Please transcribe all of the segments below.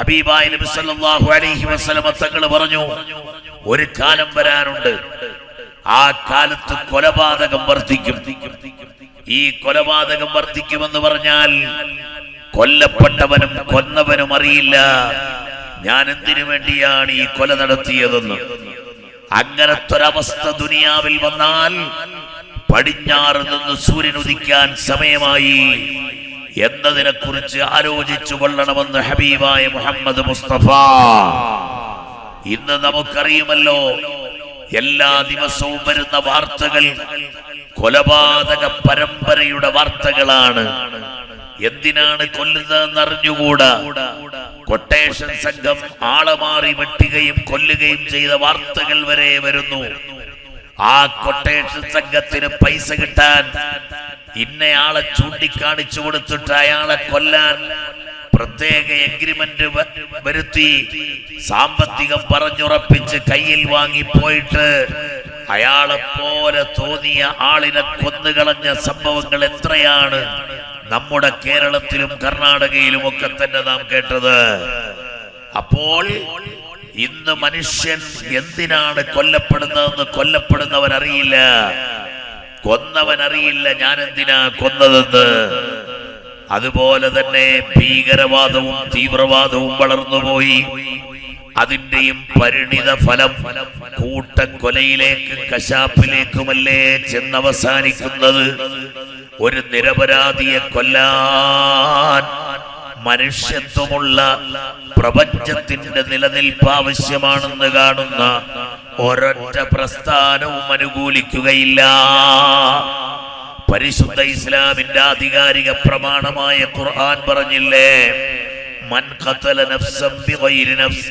ഹബീബായ നബി സല്ലല്ലാഹു അലൈഹി വസല്ലം തങ്ങൾ പറഞ്ഞു, ഒരു കാലം വരാനുണ്ട്, ആ കാലത്ത് കൊലപാതകം വർദ്ധിക്കും. ഈ കൊലപാതകം വർദ്ധിക്കുമെന്ന് പറഞ്ഞാൽ കൊല്ലപ്പെട്ടവനും കൊന്നവനും അറിയില്ല ഞാൻ എന്തിനു വേണ്ടിയാണ് ഈ കൊല നടത്തിയതെന്ന്. അങ്ങനത്തെ ഒരവസ്ഥ ദുനിയാവിൽ വന്നാൽ പടിഞ്ഞാറ് നിന്ന് സൂര്യൻ ഉദിക്കാൻ സമയമായി എന്നതിനെ കുറിച്ച് ആലോചിച്ചു കൊള്ളണമെന്ന് ഹബീബായ മുഹമ്മദ് മുസ്തഫ. ഇന്ന് നമുക്കറിയുമല്ലോ, എല്ലാ ദിവസവും വരുന്ന വാർത്തകൾ കൊലപാതക പരമ്പരയുടെ വാർത്തകളാണ്. എന്തിനാണ് കൊല്ലുന്നതെന്ന് അറിഞ്ഞുകൂടാ. കൊട്ടേഷൻ സംഘം ആളെ മാറി വെട്ടുകയും കൊല്ലുകയും ചെയ്ത വാർത്തകൾ വരെ വരുന്നു. ആ കൊട്ടേഷൻ സംഘത്തിന് പൈസ കിട്ടാൻ ഇന്നയാളെ ചൂണ്ടിക്കാണിച്ചു കൊടുത്തിട്ട് അയാളെ കൊല്ലാൻ പ്രത്യേക എഗ്രിമെന്റ് വരുത്തി സാമ്പത്തികം പറഞ്ഞുറപ്പിച്ച് കയ്യിൽ വാങ്ങിപ്പോയിട്ട് അയാളെ പോലെ തോന്നിയ ആളിനെ കൊന്നുകളഞ്ഞ സംഭവങ്ങൾ എത്രയാണ് നമ്മുടെ കേരളത്തിലും കർണാടകയിലും ഒക്കെ തന്നെ നാം കേട്ടത്. അപ്പോൾ ഇന്ന് മനുഷ്യൻ എന്തിനാണ് കൊല്ലപ്പെടുന്നതെന്ന് കൊല്ലപ്പെടുന്നവൻ അറിയില്ല, കൊന്നവൻ അറിയില്ല ഞാൻ എന്തിനാ കൊന്നതെന്ന്. അതുപോലെ തന്നെ ഭീകരവാദവും തീവ്രവാദവും വളർന്നുപോയി. അതിന്റെയും പരിണിത ഫലം കൂട്ടക്കൊലയിലേക്കും കശാപ്പിലേക്കുമല്ലേ ചെന്നവസാനിക്കുന്നത്. ഒരു നിരപരാധിയെ കൊല്ലാൻ മനുഷ്യത്വമുള്ള പ്രപഞ്ചത്തിന്റെ നിലനിൽപ്പ് ആവശ്യമാണെന്ന് കാണുന്ന ഒരൊറ്റ പ്രസ്ഥാനവും അനുകൂലിക്കുകയില്ല. പരിശുദ്ധ ഇസ്ലാമിന്റെ ആധികാരിക പ്രമാണമായ ഖുർആൻ പറഞ്ഞില്ലേ, മൻ ഖതല നഫ്സൻ ബിഗൈരി നഫ്സ്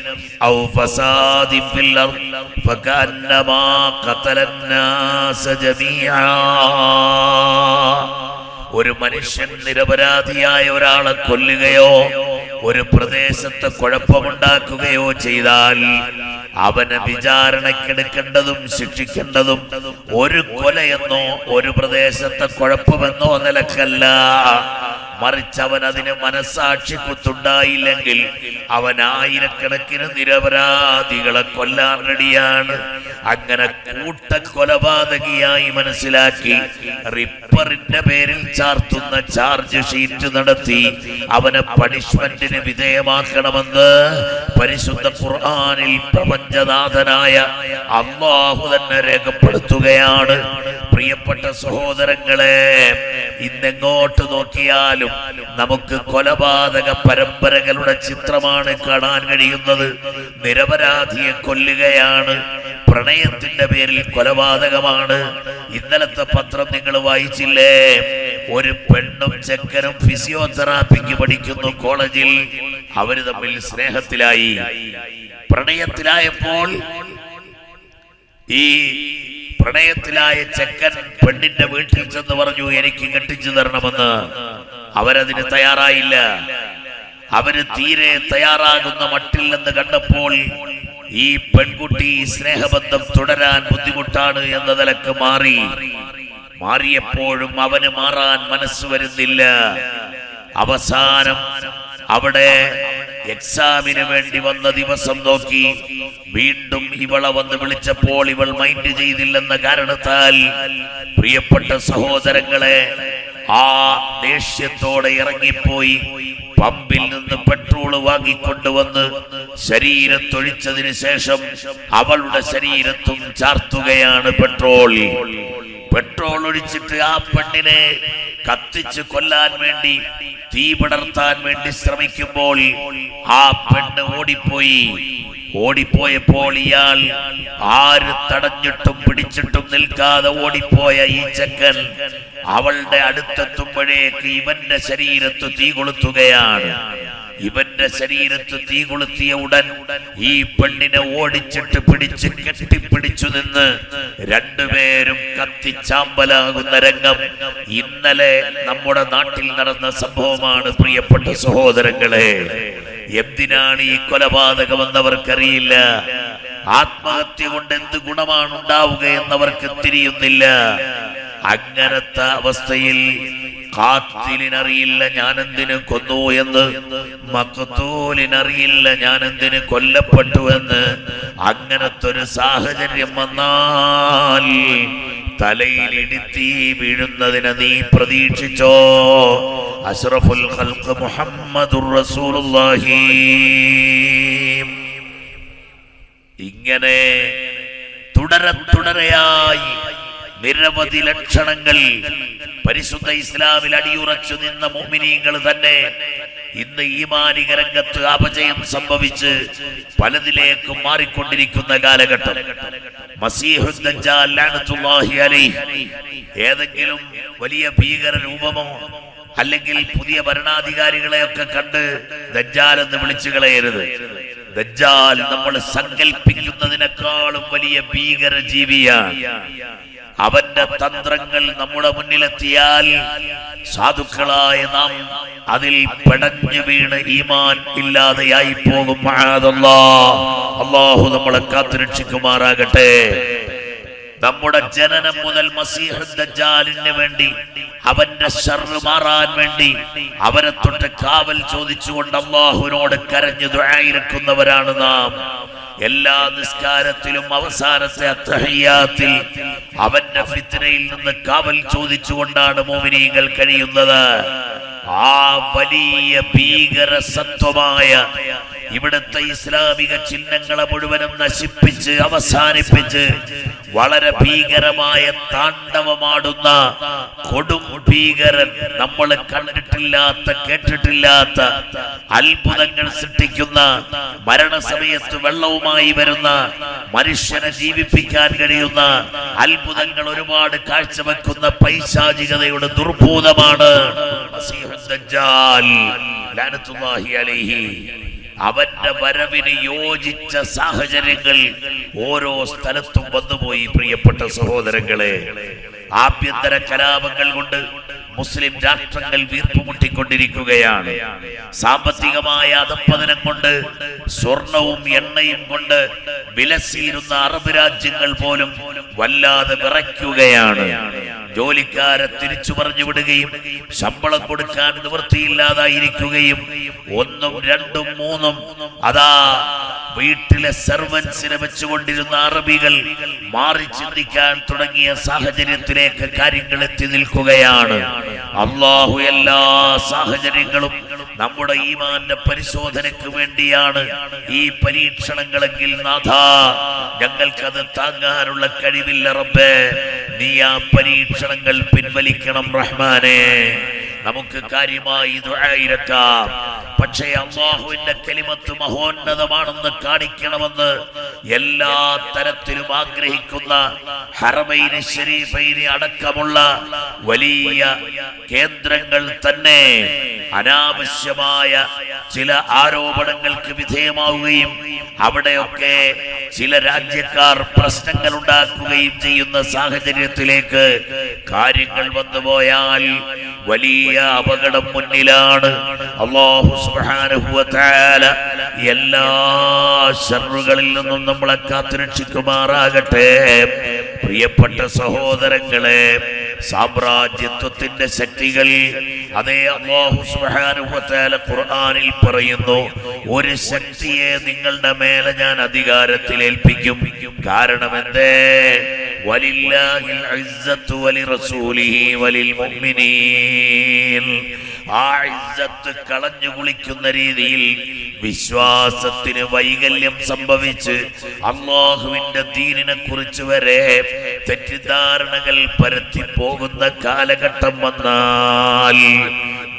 ഔ ഫസാദിൻ ഫിൽ അർദ് ഫകഅന്നമാ ഖതലൻ നാസ ജമീആ. ഒരു മനുഷ്യൻ നിരപരാധിയായ ഒരാളെ കൊല്ലുകയോ ഒരു പ്രദേശത്ത് കുഴപ്പമുണ്ടാക്കുകയോ ചെയ്താൽ അവനെ വിചാരണക്കെടുക്കേണ്ടതും ശിക്ഷിക്കേണ്ടതും ഒരു കൊലയെന്നോ ഒരു പ്രദേശത്തെ കുഴപ്പമെന്നോ നിലക്കല്ല, മറിച്ച് അവൻ അതിന് മനസാക്ഷി കുത്തുണ്ടായില്ലെങ്കിൽ അവൻ ആയിരക്കണക്കിന് നിരപരാധികളെ കൊല്ലാൻ റെഡിയാണ്. അങ്ങനെ കൂട്ടക്കൊലപാതകിയായി മനസ്സിലാക്കി റിപ്പറിന്റെ പേരിൽ ചാർത്തുന്ന ചാർജ് ഷീറ്റ് നടത്തി അവനെ പണിഷ്മെന്റിന് വിധേയമാക്കണമെന്ന് പരിശുദ്ധ ഖുർആനിൽ പ്രപഞ്ചനാഥനായ അല്ലാഹു തന്നെ രേഖപ്പെടുത്തുകയാണ്. പ്രിയപ്പെട്ട സഹോദരങ്ങളെ, ഇന്നെങ്ങോട്ട് നോക്കിയാലും നമുക്ക് കൊലപാതക പരമ്പരകളുടെ ചിത്രമാണ് കാണാൻ കഴിയുന്നത്. നിരപരാധിയെ കൊല്ലുകയാണ്, പ്രണയത്തിന്റെ പേരിൽ കൊലപാതകമാണ്. ഇന്നലത്തെ പത്രം നിങ്ങൾ വായിച്ചില്ലേ? ഒരു പെണ്ണും ചെക്കനും ഫിസിയോതെറാപ്പിക്ക് പഠിക്കുന്നു കോളേജിൽ. അവര് തമ്മിൽ സ്നേഹത്തിലായി, പ്രണയത്തിലായപ്പോൾ ഈ പ്രണയത്തിലായ ചെക്കൻ പെണ്ണിന്റെ വീട്ടിൽ ചെന്ന് പറഞ്ഞു, എനിക്ക് കെട്ടിച്ചു തരണമെന്ന്. അവരതിന് തയ്യാറായില്ല. അവര് തീരെ തയ്യാറാകുന്ന മട്ടില്ലെന്ന് കണ്ടപ്പോൾ ഈ പെൺകുട്ടി സ്നേഹബന്ധം തുടരാൻ ബുദ്ധിമുട്ടാണ് എന്ന നിലക്ക് മാറിയപ്പോഴും അവന് മാറാൻ മനസ്സ് വരുന്നില്ല. അവസാനം അവിടെ എക്സാമിന് വേണ്ടി വന്ന ദിവസം നോക്കി വീണ്ടും ഇവളെ വന്ന് വിളിച്ചപ്പോൾ ഇവൾ മൈൻഡ് ചെയ്തില്ലെന്ന കാരണത്താൽ പ്രിയപ്പെട്ട സഹോദരങ്ങളെ ആ ദേഷ്യത്തോടെ ഇറങ്ങിപ്പോയി പമ്പിൽ നിന്ന് പെട്രോൾ വാങ്ങിക്കൊണ്ടുവന്ന് ശരീരത്തൊഴിച്ചതിന് ശേഷം അവളുടെ ശരീരത്തും ചാർത്തുകയാണ് പെട്രോൾ ഒഴിച്ചിട്ട് ആ പെണ്ണിനെ കത്തിച്ച് കൊല്ലാൻ വേണ്ടി, തീ പടർത്താൻ വേണ്ടി ശ്രമിക്കുമ്പോൾ ആ പെണ്ണ് ഓടിപ്പോയപ്പോൾ ഇയാൾ ആര് തടഞ്ഞിട്ടും പിടിച്ചിട്ടും നിൽക്കാതെ ഓടിപ്പോയ ഈ ചെക്കൻ അവളുടെ അടുത്തെത്തുമ്പോഴേക്ക് ഇവന്റെ ശരീരത്ത് തീ കൊളുത്തുകയാണ്. ഇവന്റെ ശരീരത്ത് തീ കൊളുത്തിയ ഉടൻ ഈ പെണ്ണിനെ ഓടിച്ചിട്ട് പിടിച്ച് കെട്ടിപ്പിടിച്ചു നിന്ന് രണ്ടുപേരും കത്തിച്ചാമ്പലാകുന്ന രംഗം ഇന്നലെ നമ്മുടെ നാട്ടിൽ നടന്ന സംഭവമാണ്. പ്രിയപ്പെട്ട സഹോദരങ്ങളെ, എന്തിനാണ് ഈ കൊലപാതകമെന്നവർക്കറിയില്ല. ആത്മഹത്യ കൊണ്ട് എന്ത് ഗുണമാണ് ഉണ്ടാവുക എന്നവർക്ക് തിരിയുന്നില്ല. അങ്ങനത്തെ അവസ്ഥയിൽ ഖാത്തിലിനറിയില്ല ഞാൻ എന്തിനു കൊന്നു എന്ന്, മഖ്തൂലിനറിയില്ല ഞാൻ എന്തിനു കൊല്ലപ്പെട്ടു എന്ന്. അങ്ങനത്തെ ഒരു സാഹചര്യം വന്നാൽ തലയിലിടുത്തി വീഴുന്നതിനെ നീ പ്രതീക്ഷിച്ചോ? അഷ്റഫുൽ ഖൽഖ് മുഹമ്മദുർ റസൂലുള്ളാഹി. ഇങ്ങനെ തുടരെയായി നിരവധി ലക്ഷണങ്ങൾ പരിശുദ്ധ ഇസ്ലാമിൽ അടിയുറച്ചു നിന്ന മുഅ്മിനീങ്ങൾ തന്നെ ഇന്ന് ഈമാനിക രംഗത്ത് അപജയം സംഭവിച്ച് പലതിലേക്കും മാറിക്കൊണ്ടിരിക്കുന്ന കാലഘട്ടം. മസീഹുദ് ദജ്ജാൽ ലഅനത്തുല്ലാഹി അലൈഹി ഏതെങ്കിലും വലിയ ഭീകര രൂപമോ അല്ലെങ്കിൽ പുതിയ ഭരണാധികാരികളെയൊക്കെ കണ്ട് ദജ്ജാൽ എന്ന് വിളിച്ചു കളയരുത്. ദജ്ജാൽ നമ്മൾ സങ്കല്പിക്കുന്നതിനേക്കാളും വലിയ ഭീകര ജീവിയാണ്. അവന്റെ തന്ത്രങ്ങൾ നമ്മുടെ മുന്നിലെത്തിയാൽ സാധുക്കളായ നാം അതിൽ പെടഞ്ഞു വീണ് ഈമാൻ ഇല്ലാതെയായി പോകും. അല്ലാഹു നമ്മളെ കാത്തുരക്ഷിക്കുമാറാകട്ടെ. നമ്മുടെ ജനനം മുതൽ മസീഹുദ് ദജ്ജാലിന് വേണ്ടി, അവന്റെ ശർറ് മാറാൻ വേണ്ടി അവരെ തൊട്ട് കാവൽ ചോദിച്ചുകൊണ്ട് അല്ലാഹുവിനോട് കരഞ്ഞു ദുആയിരക്കുന്നവരാണ് നാം. എല്ലാ നിസ്കാരത്തിലും അവസാനത്തെ അത്തഹിയ്യാത്തിൽ അവന്റെ ഫിത്നയിൽ നിന്ന് കാവൽ ചോദിച്ചുകൊണ്ടാണ് മുഅ്മിനീങ്ങൾ കഴിയുന്നത്. ആ വലിയ ഭീകര സത്വമായ ഇവിടുത്തെ ഇസ്ലാമിക ചിഹ്നങ്ങളെ മുഴുവനും നശിപ്പിച്ച് അവസാനിപ്പിച്ച് വളരെ ഭീകരമായ താണ്ഡവമാടുന്ന കൊടും ഭീകരൻ, നമ്മൾ കണ്ടിട്ടില്ലാത്ത കേട്ടിട്ടില്ലാത്ത അത്ഭുതങ്ങൾ സൃഷ്ടിക്കുന്ന, മരണസമയത്ത് വെള്ളവുമായി വരുന്ന, മനുഷ്യനെ ജീവിപ്പിക്കാൻ കഴിയുന്ന അത്ഭുതങ്ങൾ ഒരുപാട് കാഴ്ചവെക്കുന്ന പൈശാചികതയുടെ ദുർഭൂതമാണ് മസീഹുദ് ദജ്ജാൽ ലഅനത്തുല്ലാഹി അലൈഹി. അവന്റെ വരവിന് യോജിച്ച സാഹചര്യങ്ങൾ ഓരോ സ്ഥലത്തും വന്നുപോയി. പ്രിയപ്പെട്ട സഹോദരങ്ങളെ, ആഭ്യന്തര കലാപങ്ങൾ കൊണ്ട് മുസ്ലിം രാഷ്ട്രങ്ങൾ വീർപ്പുമുട്ടിക്കൊണ്ടിരിക്കുകയാണ്. സാമ്പത്തികമായ അധപ്പതനം കൊണ്ട്, സ്വർണവും എണ്ണയും കൊണ്ട് വിലസിയിരുന്ന അറബ് രാജ്യങ്ങൾ പോലും വല്ലാതെ വിറയ്ക്കുകയാണ്. ജോലിക്കാരെ തിരിച്ചു പറഞ്ഞു വിടുകയും ശമ്പളം കൊടുക്കാൻ നിവൃത്തിയില്ലാതായിരിക്കുകയും 1ഉം 2ഉം 3ഉം അതാ വീട്ടിലെ സെർവൻസിനെ വെച്ചുകൊണ്ടിരുന്ന അറബികൾ മാറി ചിന്തിക്കാൻ തുടങ്ങിയ സാഹചര്യത്തിലേക്ക് കാര്യങ്ങൾ എത്തി നിൽക്കുകയാണ്. അല്ലാഹു എല്ലാ സാഹചര്യങ്ങളും നമ്മുടെ ഈമാന്റെ പരിശോധനയ്ക്ക് വേണ്ടിയാണ് ഈ പരീക്ഷണങ്ങളെങ്കിൽ നാഥാ ഞങ്ങൾക്കത് താങ്ങാനുള്ള കഴിവില്ല റബ്ബേ. നീ ആ പരീക്ഷണങ്ങൾ പിൻവലിക്കണം റഹ്മാനെ. നമുക്ക് കാര്യമായി ദുആയിരക്കാം. പക്ഷേ അല്ലാഹുവിന്റെ കലിമത്ത് മഹോന്നതമാണെന്ന് കാണിക്കണമെന്ന് എല്ലാ തരത്തിലും ആഗ്രഹിക്കുന്ന ഹറമൈനി ശരീഫൈനി അടക്കമുള്ള വലിയ കേന്ദ്രങ്ങൾ തന്നെ അനാവശ്യമായ ചില ആരോപണങ്ങൾക്ക് വിധേയമാവുകയും അവിടെയൊക്കെ ചില രാജ്യക്കാർ പ്രശ്നങ്ങൾ ഉണ്ടാക്കുകയും ചെയ്യുന്ന സാഹചര്യത്തിലേക്ക് കാര്യങ്ങൾ വന്നുപോയാൽ വലിയ അപകടം മുന്നിലാണ്. അല്ലാഹു സുബ്ഹാനഹു വ തആല എല്ലാ ശർറുകളിൽ നിന്നും നമ്മളെ കാത്തുരക്ഷിക്കുമാറാകട്ടെ. പ്രിയപ്പെട്ട സഹോദരങ്ങളെ, സാമ്രാജ്യത്വത്തിന്റെ ശക്തികൾ, അതേ അല്ലാഹു സുബ്ഹാനഹു വ തആല ഖുർആനിൽ പറയുന്നു, ഒരു ശക്തിയെ നിങ്ങളുടെ മേലെ ഞാൻ അധികാരത്തിൽ ഏൽപ്പിക്കും. കാരണം എന്തേ? വലില്ലാഹിൽ ഇസ്സത്തു വലിറസൂലിഹി വലിൽ മുഅ്മിനീൻ. ആ ഇസ്സത്ത് കളഞ്ഞു കുളിക്കുന്ന രീതിയിൽ വിശ്വാസത്തിന് വൈകല്യം സംഭവിച്ച് അല്ലാഹുവിന്റെ ദീനിനെ കുറിച്ച് വരെ തെറ്റിദ്ധാരണകൾ പരത്തി പോകുന്ന കാലഘട്ടം വന്നാൽ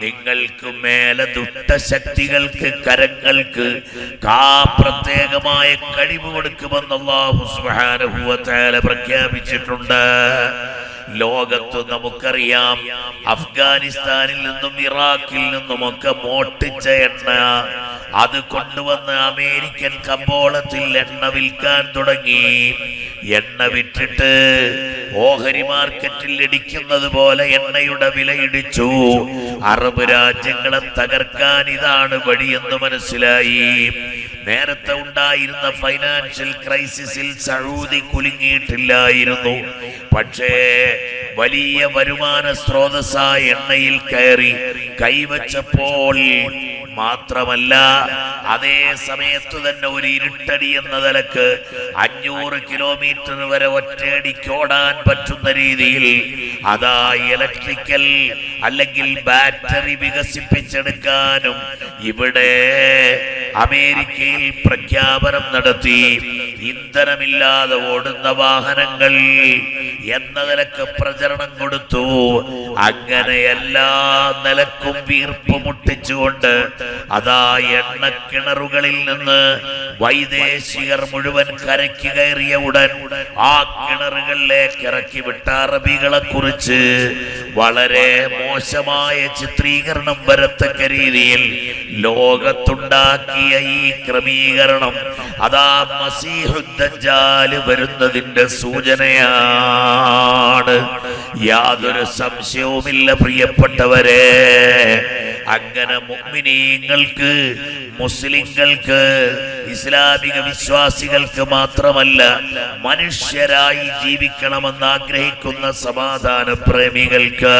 നിങ്ങൾക്ക് മേലെ ദുഷ്ടശക്തികൾക്ക്, കരങ്ങൾക്ക് പ്രത്യേകമായ കഴിവ് കൊടുക്കുമെന്ന് അല്ലാഹു സുബ്ഹാനഹു വ തആല പ്രഖ്യാപിച്ചിട്ടുണ്ട്. ലോകത്ത് നമുക്കറിയാം, അഫ്ഗാനിസ്ഥാനിൽ നിന്നും ഇറാഖിൽ നിന്നുമൊക്കെ മോട്ടിച്ച എണ്ണ അത് കൊണ്ടുവന്ന് അമേരിക്കൻ കമ്പോളത്തിൽ എണ്ണ വിൽക്കാൻ തുടങ്ങി. എണ്ണ വിറ്റിട്ട് ഓഹരി മാർക്കറ്റിൽ ഇടിക്കുന്നത് പോലെ എണ്ണയുടെ വില ഇടിച്ചു. അറബ് രാജ്യങ്ങളെ തകർക്കാൻ ഇതാണ് വഴിയെന്ന് മനസ്സിലായി. നേരത്തെ ഉണ്ടായിരുന്ന ഫൈനാൻഷ്യൽ ക്രൈസിസിൽ സൗദി കുലുങ്ങിയിട്ടില്ലായിരുന്നു. പക്ഷേ വലിയ വരുമാന സ്രോതസ്സായ എണ്ണയിൽ കയറി കൈവച്ചപ്പോൾ മാത്രമല്ല, അതേ സമയത്ത് തന്നെ ഒരു ഇരുട്ടടി എന്ന നിലക്ക് 500 കിലോമീറ്റർ വരെ ഒറ്റയടിക്ക് ഓടാൻ പറ്റുന്ന രീതിയിൽ അതാ ഇലക്ട്രിക്കൽ അല്ലെങ്കിൽ ബാറ്ററി വികസിപ്പിച്ചെടുക്കാനും ഇവിടെ അമേരിക്കയിൽ പ്രഖ്യാപനം നടത്തി. ഇന്ധനമില്ലാതെ ഓടുന്ന വാഹനങ്ങൾ എന്ന നിലക്ക് പ്രചരണം കൊടുത്തു. അങ്ങനെ എല്ലാ നിലക്കും വീർപ്പ് മുട്ടിച്ചുകൊണ്ട് അതാ എണ്ണക്കിണറുകളിൽ നിന്ന് വൈദേശികർ മുഴുവൻ കരയ്ക്ക് കയറിയ ഉടൻ ആ കിണറുകളിലേക്ക് ഇറക്കി വിട്ട അറബികളെ കുറിച്ച് വളരെ മോശമായ ചിത്രീകരണം വരത്തക്ക രീതിയിൽ ലോകത്തുണ്ടാക്കിയ ഈ ക്രമീകരണം അതാ മസീഹുദ് ദജ്ജാൽ വരുന്നതിന്റെ സൂചനയാണ്. യാതൊരു സംശയവുമില്ല പ്രിയപ്പെട്ടവരെ. അങ്ങനെ മുഅ്മിനീങ്ങൾക്ക്, മുസ്ലിങ്ങൾക്ക്, ഇസ്ലാമിക വിശ്വാസികൾക്ക് മാത്രമല്ല മനുഷ്യരായി ജീവിക്കണമെന്ന് ആഗ്രഹിക്കുന്ന സമാധാന പ്രേമികൾക്ക്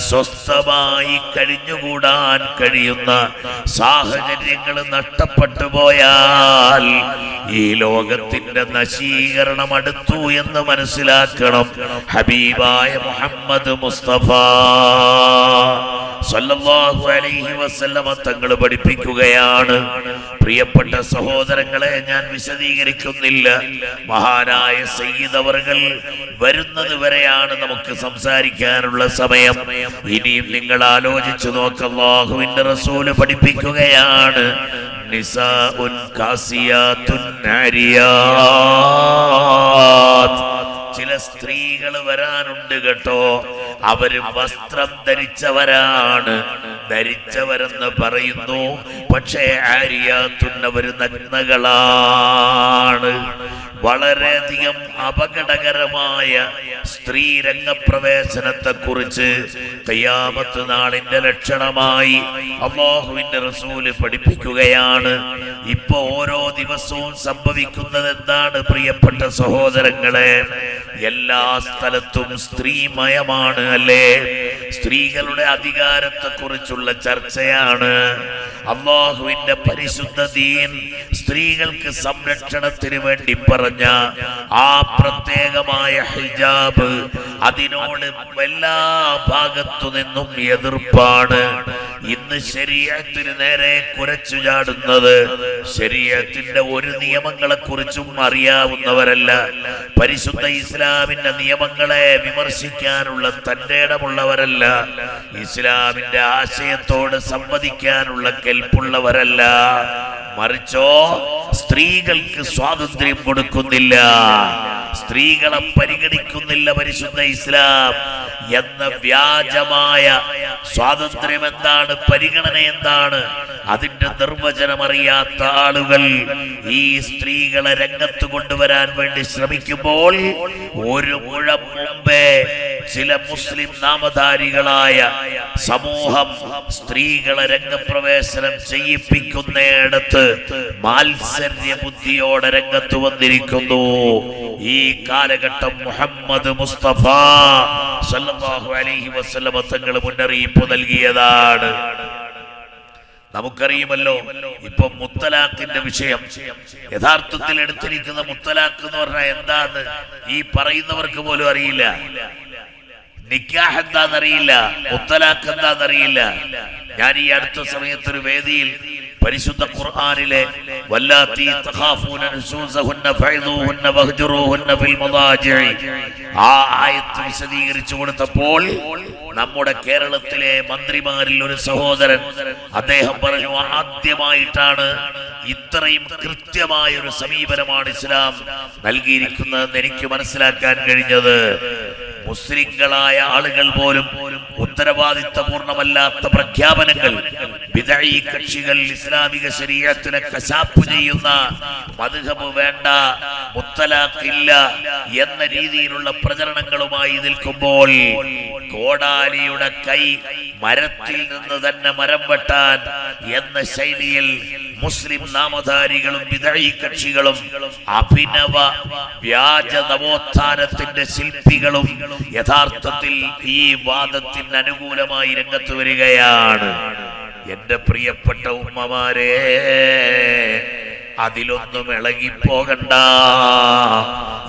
സ്വസ്ഥമായി കഴിഞ്ഞുകൂടാൻ കഴിയുന്ന സാഹചര്യങ്ങൾ നഷ്ടപ്പെട്ടു പോയാൽ ഈ ലോകത്തിന്റെ നശീകരണം അടുത്തു എന്ന് മനസ്സിലാക്കണം. ഹബീബായ മുഹമ്മദ് മുസ്തഫ സല്ലല്ലാഹു അലൈഹി വസല്ലമ തങ്ങൾ പഠിപ്പിക്കുകയാണ്. പ്രിയപ്പെട്ട സഹോദരങ്ങളെ, ഞാൻ വിശദീകരിക്കുന്നില്ല. മഹാനായ സയ്യിദ് അവർകൾ വരുന്നത് വരെയാണ് നമുക്ക് സംസാരിക്കാനുള്ള സമയം. ഇനിയും നിങ്ങൾ ആലോചിച്ചു നോക്ക്. അല്ലാഹുവിന്റെ റസൂല് പഠിപ്പിക്കുകയാണ്, നിസാഉൻ കാസിയാത്തുൻ ആരിയാത്ത്. ചില സ്ത്രീകൾ വരാനുണ്ട് കേട്ടോ. അവര് വസ്ത്രം ധരിച്ചവരെന്ന് പറയുന്നു. പക്ഷേ ആരിയാത്തുന്നവര് നഗ്നകളാണ്. വളരെയധികം അപകടകരമായ സ്ത്രീ രംഗപ്രവേശനത്തെ കുറിച്ച് ഖിയാമത്ത് നാളിന്റെ ലക്ഷണമായി അല്ലാഹുവിന്റെ റസൂല് പഠിപ്പിക്കുകയാണ്. ഇപ്പൊ ഓരോ ദിവസവും സംഭവിക്കുന്നത് എന്താണ് പ്രിയപ്പെട്ട സഹോദരങ്ങളെ? എല്ലാ സ്ഥലത്തും സ്ത്രീമയമാണ് അല്ലേ? സ്ത്രീകളുടെ അധികാരത്തെ കുറിച്ചുള്ള ചർച്ചയാണ്. അല്ലാഹുവിന്റെ പരിശുദ്ധ ദീൻ സ്ത്രീകൾക്ക് സംരക്ഷണത്തിന് വേണ്ടി പറഞ്ഞ ആ പ്രത്യേകമായ ഹിജാബ്, അതിനോട് എല്ലാ ഭാഗത്തു നിന്നും എതിർപ്പാണ്. ഇന്ന് ശരീഅത്തിന് നേരെ കുരച്ചു ചാടുന്നത് ശരീഅത്തിന്റെ ഒരു നിയമങ്ങളെ കുറിച്ചും അറിയാവുന്നവരല്ല. പരിശുദ്ധ ഇസ്ലാമിന്റെ നിയമങ്ങളെ വിമർശിക്കാനുള്ള തന്റെ ഇടമുള്ളവരല്ല. ഇസ്ലാമിന്റെ ആശയത്തോട് സംവദിക്കാനുള്ള കെൽപ്പുള്ളവരല്ല. മറിച്ചോ സ്ത്രീകൾക്ക് സ്വാതന്ത്ര്യം കൊടുക്കുന്നില്ല, സ്ത്രീകളെ പരിഗണിക്കുന്നില്ല പരിശുദ്ധ ഇസ്ലാം എന്ന വ്യാജമായ സ്വാതന്ത്ര്യം എന്താണ്, പരിഗണന എന്താണ്, അതിന്റെ നിർവചനം അറിയാത്ത ആളുകൾ ഈ സ്ത്രീകളെ രംഗത്ത് കൊണ്ടുവരാൻ വേണ്ടി ശ്രമിക്കുമ്പോൾ ഒരു മുഴം മുമ്പേ ചില മുസ്ലിം നാമധാരികളായ സമൂഹം സ്ത്രീകളെ രംഗപ്രവേശനം ചെയ്യിപ്പിക്കുന്നിടത്ത് മാത്സര്യ ബുദ്ധിയോടെ രംഗത്ത് വന്നിരിക്കുന്നു. ഈ കാലഘട്ടം മുഹമ്മദ് മുസ്തഫ സല്ലല്ലാഹു അലൈഹി വസല്ലം തങ്ങൾ മുന്നറിയിപ്പ് നൽകിയതാണ്. നമുക്കറിയുമല്ലോ ഇപ്പൊ മുത്തലാഖിന്റെ വിഷയം. യഥാർത്ഥത്തിൽ എടുത്തിരിക്കുന്ന മുത്തലാഖ് എന്ന് പറഞ്ഞാൽ എന്താന്ന് ഈ പറയുന്നവർക്ക് പോലും അറിയില്ല. നിക്കാഹ് എന്താന്നറിയില്ല, മുത്തലാഖ് എന്താന്നറിയില്ല. ഞാൻ ഈ അടുത്ത സമയത്തൊരു വേദിയിൽ പരിശുദ്ധ ഖുർആനിലെ വല്ലാത്തി തഖാഫൂന നുശൂസഹുന്ന ഫൈദൂഹുന്ന വഹ്ജുറൂഹുന്ന ഫിൽ മദാജിഇ ആ ആയത്ത് വിശദീകരിച്ചു കൊടുത്തപ്പോൾ നമ്മുടെ കേരളത്തിലെ മന്ത്രിമാരിൽ ഒരു സഹോദരൻ അദ്ദേഹം പറഞ്ഞു, ആദ്യമായിട്ടാണ് ഇത്രയും കൃത്യമായ ഒരു സമീപനമാണ് ഇസ്ലാം നൽകിയിരിക്കുന്നതെന്ന് എനിക്ക് മനസ്സിലാക്കാൻ കഴിഞ്ഞത്. മുസ്ലിങ്ങളായ ആളുകൾ പോലും ഉത്തരവാദിത്തപൂർണമല്ലാത്ത പ്രഖ്യാപനങ്ങൾ, ബിദ്ഈ കക്ഷികൾ ഇസ്ലാമിക ശരീഅത്തിനെ കശാപ്പ് ചെയ്യുന്ന മദ്ഹബ് വേണ്ട, മുത്തലാഖ് ഇല്ല എന്ന രീതിയിലുള്ള പ്രചരണങ്ങളുമായി നിൽക്കുമ്പോൾ കോടാലിയുടെ കൈ മരത്തിൽ നിന്ന് തന്നെ മരം വെട്ടാൻ എന്ന ശൈലിയിൽ മുസ്ലിം നാമധാരികളും ബിദഈ കക്ഷികളും അഭിനവ വ്യാജ നവോത്ഥാനത്തിന്റെ ശില്പികളും യഥാർത്ഥത്തിൽ ഈ വാദത്തിന് അനുകൂലമായി രംഗത്ത് വരികയാണ്. എന്റെ പ്രിയപ്പെട്ട ഉമ്മമാരെ, അതിലൊന്നും ഇളകിപ്പോകണ്ട.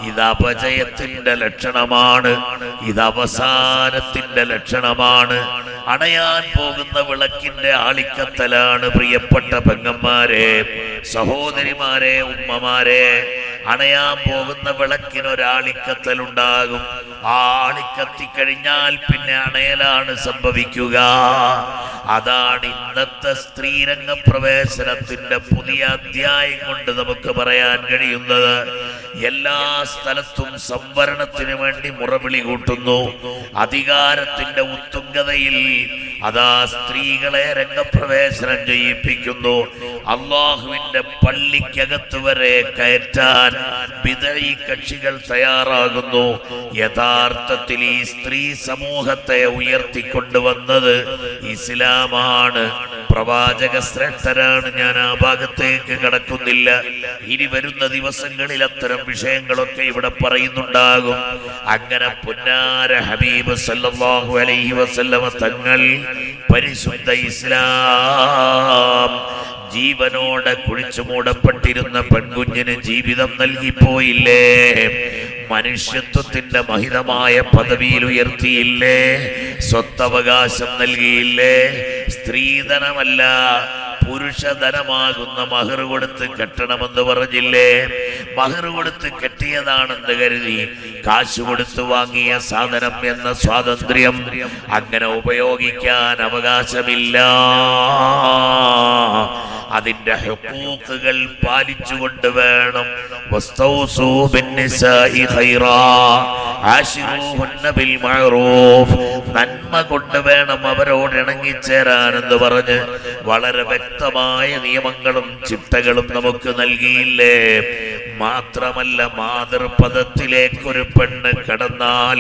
ഇത് അപജയത്തിന്റെ ലക്ഷണമാണ്, ഇത് അവസാനത്തിന്റെ ലക്ഷണമാണ്. അണയാൻ പോകുന്ന വിളക്കിന്റെ ആളിക്കത്തലാണ്. പ്രിയപ്പെട്ട പെങ്ങന്മാരെ, സഹോദരിമാരെ, ഉമ്മമാരെ, അണയാൻ പോകുന്ന വിളക്കിനൊരാളിക്കത്തലുണ്ടാകും. ആ ആളിക്കത്തിക്കഴിഞ്ഞാൽ പിന്നെ അണയലാണ് സംഭവിക്കുക. അതാണ് ഇന്നത്തെ സ്ത്രീരംഗ പ്രവേശനത്തിന്റെ പുതിയ അധ്യായം കൊണ്ട് നമുക്ക് പറയാൻ കഴിയുന്നത്. എല്ലാ സ്ഥലത്തും സംവരണത്തിന് വേണ്ടി മുറവിളി കൂട്ടുന്നു. അധികാരത്തിന്റെ ഉത്തുംഗതയിൽ അതാ സ്ത്രീകളെ രംഗപ്രവേശനം ചെയ്യിപ്പിക്കുന്നു. അള്ളാഹുവിന്റെ പള്ളിക്കകത്ത് വരെ കയറ്റാൻ ബിദഈ കക്ഷികൾ തയ്യാറാകുന്നു. യഥാർത്ഥത്തിൽ ഈ സ്ത്രീ സമൂഹത്തെ ഉയർത്തിക്കൊണ്ടുവന്നത് ഇസ്ലാമാണ്, പ്രവാചക ശ്രേഷ്ഠരാണ്. ഞാൻ ആ ഭാഗത്തേക്ക് കടക്കുന്നില്ല. ഇനി വരുന്ന ദിവസങ്ങളിൽ അത്തരം വിഷയങ്ങളൊക്കെ ഇവിടെ പറയുന്നുണ്ടാകും. അങ്ങനെ പുന്നാര ഹബീബ് സല്ലല്ലാഹു അലൈഹി വസല്ലമ തങ്ങൾ പരിശുദ്ധ ഇസ്ലാം ജീവനോടെ കുഴിച്ചു മൂടപ്പെട്ടിരുന്ന പെൺകുഞ്ഞിന് ജീവിതം നൽകിപ്പോയില്ലേ? മനുഷ്യത്വത്തിന്റെ മഹിതമായ പദവിയിൽ ഉയർത്തിയില്ലേ? സ്വത്തവകാശം നൽകിയില്ലേ? സ്ത്രീധനമല്ല, പുരുഷധനമാകുന്ന മഹർ കൊടുത്ത് കെട്ടണമെന്ന് പറഞ്ഞില്ലേ? മഹർ കൊടുത്ത് കെട്ടിയതാണെന്ന് കരുതി കാശ് കൊടുത്ത് വാങ്ങിയ സാധനം എന്ന സ്വാതന്ത്ര്യം അങ്ങനെ ഉപയോഗിക്കാൻ അവകാശമില്ല. അതിന്റെ ഹുഖൂഖുകൾ പാലിച്ചുകൊണ്ട് വേണം. വസ്തൗസൂ ബിന്നിസാഇ ഖൈറാ ആശിറൂഹുന്ന ബിൽ മഅറൂഫ്, നന്മ കൊണ്ട് വേണം അവരോട് ഇണങ്ങിച്ചേരാനെന്ന് പറഞ്ഞ് വളരെ വ്യക്തമായ നിയമങ്ങളും ചിട്ടകളും നമുക്ക് നൽകിയില്ലേ? മാത്രമല്ല, മാതൃപദത്തിലേക്കൊരു പെണ്ണ് കടന്നാൽ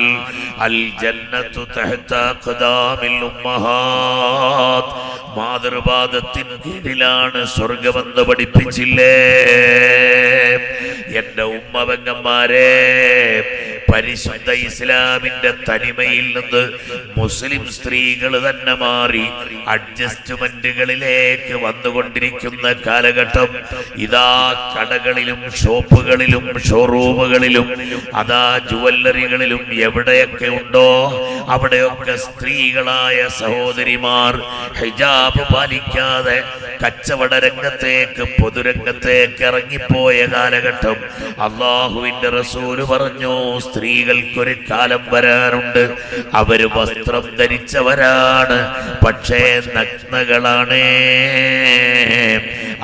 അൽ ജന്നത്തു തഹ്ത ഖദാമിൽ ഉമ്മഹാത്ത്, മാതൃപാദത്തിൻ കീഴിലാണ് സ്വർഗമെന്ന് പഠിപ്പിച്ചില്ലേ? എന്റെ ഉമ്മപെങ്ങന്മാരെ, പരിശുദ്ധ ഇസ്ലാമിന്റെ തനിമയിൽ നിന്ന് മുസ്ലിം സ്ത്രീകൾ തന്നെ മാറി അഡ്ജസ്റ്റ്മെന്റുകളിലേക്ക് വന്നുകൊണ്ടിരിക്കുന്ന കാലഘട്ടം. ഇതാ കടകളിലും ഷോപ്പുകളിലും ഷോറൂമുകളിലും അതാ ജുവല്ലറികളിലും എവിടെയൊക്കെ ഉണ്ടോ അവിടെയൊക്കെ സ്ത്രീകളായ സഹോദരിമാർ ഹിജാബ് പാലിക്കാതെ കച്ചവട രംഗത്തേക്ക്, പൊതുരംഗത്തേക്ക് ഇറങ്ങിപ്പോയ കാലഘട്ടം. അള്ളാഹുവിന്റെ റസൂല് പറഞ്ഞു, സ്ത്രീകൾക്കൊരു കാലം വരാനുണ്ട്, അവര് വസ്ത്രം ധരിച്ചവരാണ്, പക്ഷേ നഗ്നകളാണ്.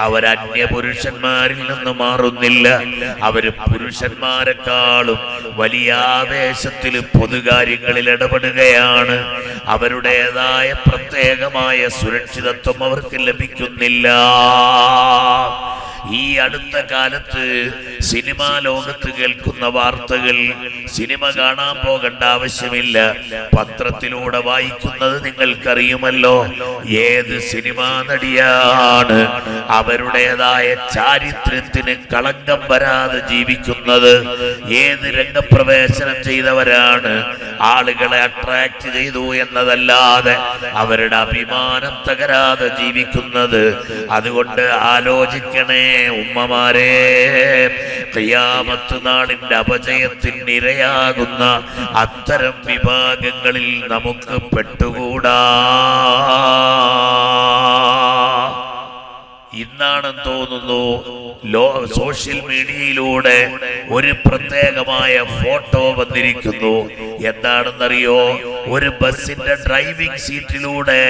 അവരന്യ പുരുഷന്മാരിൽ നിന്ന് മാറുന്നില്ല. അവര് പുരുഷന്മാരെക്കാളും വലിയ ആവേശത്തിൽ പൊതുകാര്യങ്ങളിൽ ഇടപെടുകയാണ്. അവരുടേതായ പ്രത്യേകമായ സുരക്ഷിതത്വം അവർക്ക് ലഭിക്കുന്നില്ല. ഈ അടുത്ത കാലത്ത് സിനിമാ ലോകത്ത് കേൾക്കുന്ന വാർത്തകൾ സിനിമ കാണാൻ പോകേണ്ട ആവശ്യമില്ല, പത്രത്തിലൂടെ വായിക്കുന്നത് നിങ്ങൾക്കറിയുമല്ലോ. ഏത് സിനിമാ നടിയാണ് അവരുടേതായ ചാരിത്രത്തിന് കളങ്കം വരാതെ ജീവിക്കുന്നത്? ഏത് രംഗപ്രവേശനം ചെയ്തവരാണ് ആളുകളെ അട്രാക്ട് ചെയ്തു എന്നതല്ലാതെ അവരുടെ അഭിമാനം തകരാതെ ജീവിക്കുന്നത്? അതുകൊണ്ട് ആലോചിക്കണേ ഉമ്മമാരെ, ഖിയാമത്ത് നാളിന്റെ അപജയത്തിന് ഇരയാകുന്ന അത്തരം വിഭാഗങ്ങളിൽ നമുക്ക് പെട്ടുകൂടാ. ഇന്നാണെന്ന് തോന്നുന്നു സോഷ്യൽ മീഡിയയിലൂടെ ഒരു പ്രത്യേകമായ ഫോട്ടോ വന്നിരിക്കുന്നു. എന്താണെന്നറിയോ? ഒരു ബസിന്റെ ഡ്രൈവിംഗ് സീറ്റിലൂടെ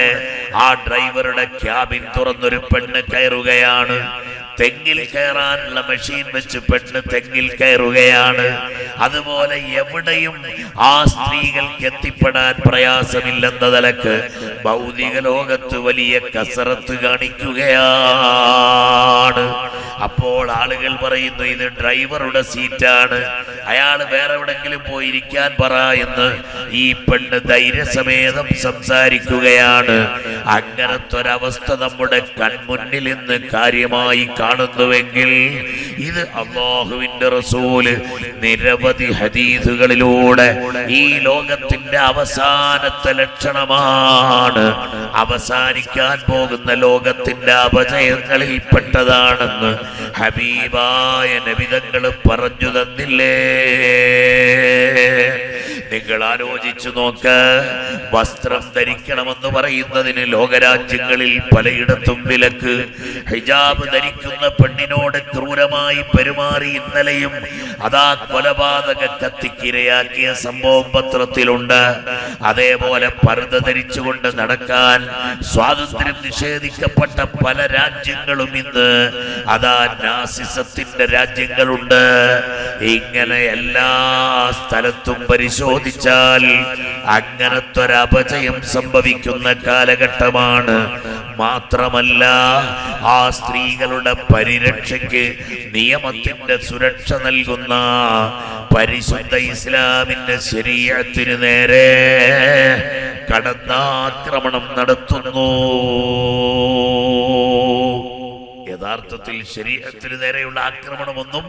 ആ ഡ്രൈവറുടെ ക്യാബിൻ തുറന്നൊരു പെണ്ണ് കയറുകയാണ്. തെങ്ങിൽ കയറാനുള്ള മെഷീൻ വെച്ച് പെണ്ണ് തെങ്ങിൽ കയറുകയാണ്. അതുപോലെ എവിടെയും ആ സ്ത്രീകൾക്ക് എത്തിപ്പെടാൻ പ്രയാസമില്ലെന്ന നിലക്ക് ഭൗതിക ലോകത്ത് വലിയ കസറത്ത് കാണിക്കുകയാണ്. അപ്പോൾ ആളുകൾ പറയുന്നു ഇത് ഡ്രൈവറുടെ സീറ്റാണ്, അയാൾ വേറെ എവിടെങ്കിലും പോയിരിക്കാൻ പറ എന്ന് ഈ പെണ്ണ് ധൈര്യസമേതം സംസാരിക്കുകയാണ്. അങ്ങനത്തെ ഒരവസ്ഥ നമ്മുടെ കൺമുന്നിൽ നിന്ന് കാര്യമായി കാണുന്നുവെങ്കിൽ ഇത് അല്ലാഹുവിന്റെ റസൂല് നിരവധി ഹദീസുകളിലൂടെ ഈ ലോകത്തിന്റെ അവസാനത്തെ ലക്ഷണമാണ്, അവസാനിക്കാൻ പോകുന്ന ലോകത്തിന്റെ അപജയങ്ങളിൽ പെട്ടതാണെന്ന് ഹബീബായ നബി തങ്ങൾ പറഞ്ഞു തന്നില്ലേ? നിങ്ങൾ ആലോചിച്ചു നോക്ക്. വസ്ത്രം ധരിക്കണമെന്ന് പറയുന്നതിന് ലോകരാജ്യങ്ങളിൽ പലയിടത്തും വിലക്ക്. ഹിജാബ് ധരിക്കുന്ന പെണ്ണിനോട് ക്രൂരമായി പെരുമാറി ഇന്നലെയും അതാ കൊലപാതക കത്തിക്കിരയാക്കിയ സംഭവം പത്രത്തിലുണ്ട്. അതേപോലെ പർദ്ദ ധരിച്ചുകൊണ്ട് നടക്കാൻ സ്വാതന്ത്ര്യം നിഷേധിക്കപ്പെട്ട പല രാജ്യങ്ങളും ഇന്ന് അതാ നാസിസത്തിന്റെ രാജ്യങ്ങളുണ്ട്. ഇങ്ങനെ എല്ലാ സ്ഥലത്തും പരിശോധിച്ചാൽ അങ്ങനത്തെ ഒരു അപജയം സംഭവിക്കുന്ന കാലഘട്ടമാണ്. മാത്രമല്ല ആ സ്ത്രീകളുടെ പരിരക്ഷയ്ക്ക് നിയമത്തിന്റെ സുരക്ഷ നൽകുന്ന പരിശുദ്ധ ഇസ്ലാമിന്റെ ശരീഅത്തിന് നേരെ കടന്നാക്രമണം നടത്തുന്നു. യഥാർത്ഥത്തിൽ ശരീഅത്തിന് നേരെയുള്ള ആക്രമണമൊന്നും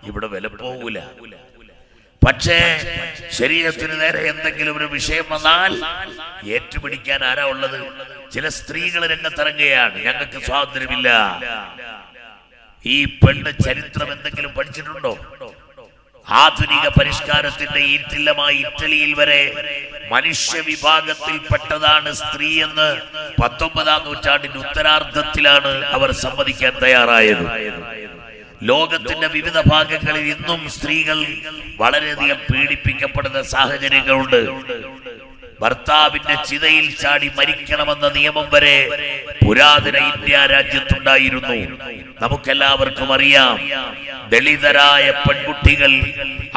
ഇവിടെ വില പോകൂല. പക്ഷേ ശരീഅത്തിന് നേരെ എന്തെങ്കിലും ഒരു വിഷയം വന്നാൽ ഏറ്റുപിടിക്കാൻ ആരാ ഉള്ളത്? ചില സ്ത്രീകൾ രംഗത്തിറങ്ങുകയാണ്, ഞങ്ങൾക്ക് സ്വാതന്ത്ര്യമില്ല. ഈ പെണ്ണ് ചരിത്രം എന്തെങ്കിലും പഠിച്ചിട്ടുണ്ടോ? ആധുനിക പരിഷ്കാരത്തിന്റെ ഈറ്റില്ലമായി ഇറ്റലിയിൽ വരെ മനുഷ്യ വിഭാഗത്തിൽപ്പെട്ടതാണ് സ്ത്രീ എന്ന് 19ാം നൂറ്റാണ്ടിന്റെ ഉത്തരാർദ്ധത്തിലാണ് അവർ സമ്മതിക്കാൻ തയ്യാറായത്. ലോകത്തിന്റെ വിവിധ ഭാഗങ്ങളിൽ ഇന്നും സ്ത്രീകൾ വളരെയധികം പീഡിപ്പിക്കപ്പെടുന്ന സാഹചര്യങ്ങളുണ്ട്. ഭർത്താവിന്റെ ചിതയിൽ ചാടി മരിക്കണമെന്ന നിയമം വരെ പുരാതന ഇന്ത്യ രാജ്യത്തുണ്ടായിരുന്നു. നമുക്കെല്ലാവർക്കും അറിയാം, ദളിതരായ പെൺകുട്ടികൾ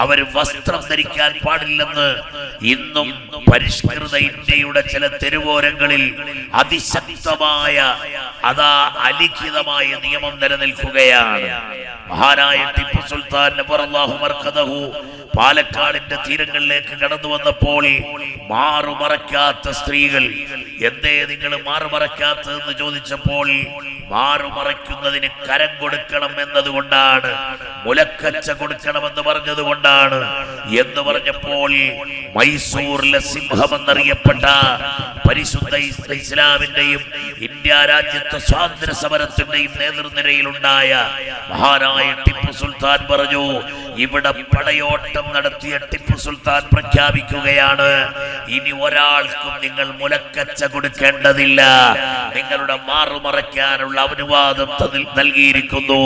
അവർ വസ്ത്രം ധരിക്കാൻ പാടില്ലെന്ന് ഇന്നും പരിഷ്കൃത ഇന്ത്യയുടെ ചില തെരുവോരങ്ങളിൽ അതിശക്തമായ അതാ അലിഖിതമായ നിയമം നിലനിൽക്കുകയാണ്. മഹാനായ ടിപ്പു സുൽത്താൻ നബറല്ലാഹു മർഖദഹു പാലക്കാടിന്റെ തീരങ്ങളിലേക്ക് കടന്നു വന്നപ്പോൾ മാറുമറയ്ക്കാത്ത സ്ത്രീകൾ, എന്തേ നിങ്ങൾ മാറുമറയ്ക്കാത്തതെന്ന് ചോദിച്ചപ്പോൾ മാറുമറയ്ക്കുന്നതിന് കരം കൊടുക്കണം എന്നതുകൊണ്ടാണ്, മുലക്കച്ച കൊടുക്കണമെന്ന് പറഞ്ഞതുകൊണ്ടാണ് എന്ന് പറഞ്ഞപ്പോൾ മൈസൂറിലെ സിംഹമെന്നറിയപ്പെട്ട പരിശുദ്ധ ഇസ്ലാമിന്റെയും ഇന്ത്യ രാജ്യത്തെ സ്വാതന്ത്ര്യ സമരത്തിന്റെയും നേതൃനിരയിലുണ്ടായ മഹാനായ ടിപ്പു സുൽത്താൻ പറഞ്ഞു, ഇവിടെ പടയോട്ടം നടത്തിയ ടിപ്പു സുൽത്താൻ പ്രഖ്യാപിക്കുകയാണ്, ഇനി ഒരാൾക്കും നിങ്ങൾ മുലക്കച്ച കൊടുക്കേണ്ടതില്ല, നിങ്ങളുടെ മാറുമറയ്ക്കാനുള്ള അനുവാദം നൽകിയിരിക്കുന്നു.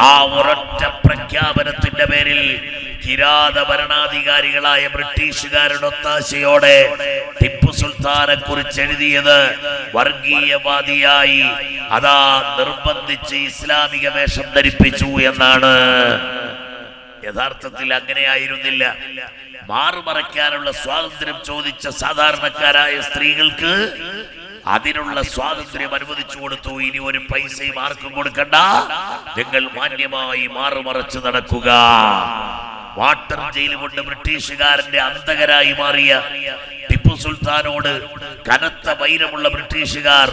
ആ ഒരൊറ്റ പ്രഖ്യാപനത്തിന്റെ പേരിൽ കിരാത ഭരണാധികാരികളായ ബ്രിട്ടീഷുകാരുടെ ഒത്താശയോടെ ടിപ്പു സുൽത്താനെ കുറിച്ച് എഴുതിയത് വർഗീയവാദിയായി അതാ നിർബന്ധിച്ച് ഇസ്ലാമിക വേഷം ധരിപ്പിച്ചു എന്നാണ്. യഥാർത്ഥത്തിൽ അങ്ങനെയായിരുന്നില്ല. മാറുമറയ്ക്കാനുള്ള സ്വാതന്ത്ര്യം ചോദിച്ച സാധാരണക്കാരായ സ്ത്രീകൾക്ക് അതിനുള്ള സ്വാതന്ത്ര്യം അനുവദിച്ചു കൊടുത്തു. ഇനി ഒരു പൈസയും ആർക്കും കൊടുക്കണ്ട, നിങ്ങൾ മാന്യമായി മാറുമറച്ച് നടക്കുക. വാട്ടർ ജയിൽ കൊണ്ട് ബ്രിട്ടീഷുകാരന്റെ അന്തകരായി മാറിയ ടിപ്പു സുൽത്താനോട് കനത്ത വൈരമുള്ള ബ്രിട്ടീഷുകാർ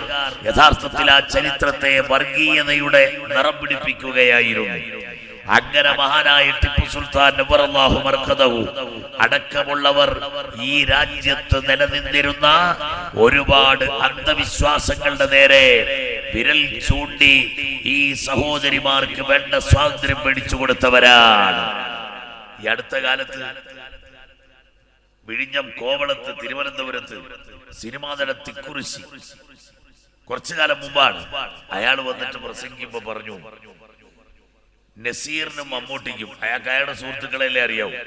യഥാർത്ഥത്തിൽ ആ ചരിത്രത്തെ വർഗീയതയുടെ നിറം പിടിപ്പിക്കുകയായിരുന്നു. അങ്ങനെ മഹാനായ ടിപ്പു സുൽത്താൻ നബറല്ലാഹു മർഖദഹു അടക്കമുള്ളവർ ഈ രാജ്യത്ത് നിലനിന്നിരുന്ന ഒരുപാട് അന്ധവിശ്വാസങ്ങളുടെ നേരെ വിരൽ ചൂണ്ടി ഈ സഹോദരിമാർക്ക് വേണ്ട സ്വാതന്ത്ര്യം മേടിച്ചു കൊടുത്തവരാണ്. ഈ അടുത്ത കാലത്ത് വിഴിഞ്ഞം, കോവളത്ത്, തിരുവനന്തപുരത്ത് സിനിമാ നടൻ തിക്കുറിശി കുറച്ചു കാലം മുമ്പാണ് അയാൾ വന്നിട്ട് പ്രസംഗിക്കുമ്പോ പറഞ്ഞു, നസീറിനും മമ്മൂട്ടിക്കും അയാളുടെ സുഹൃത്തുക്കളെല്ലാം അറിയാവും,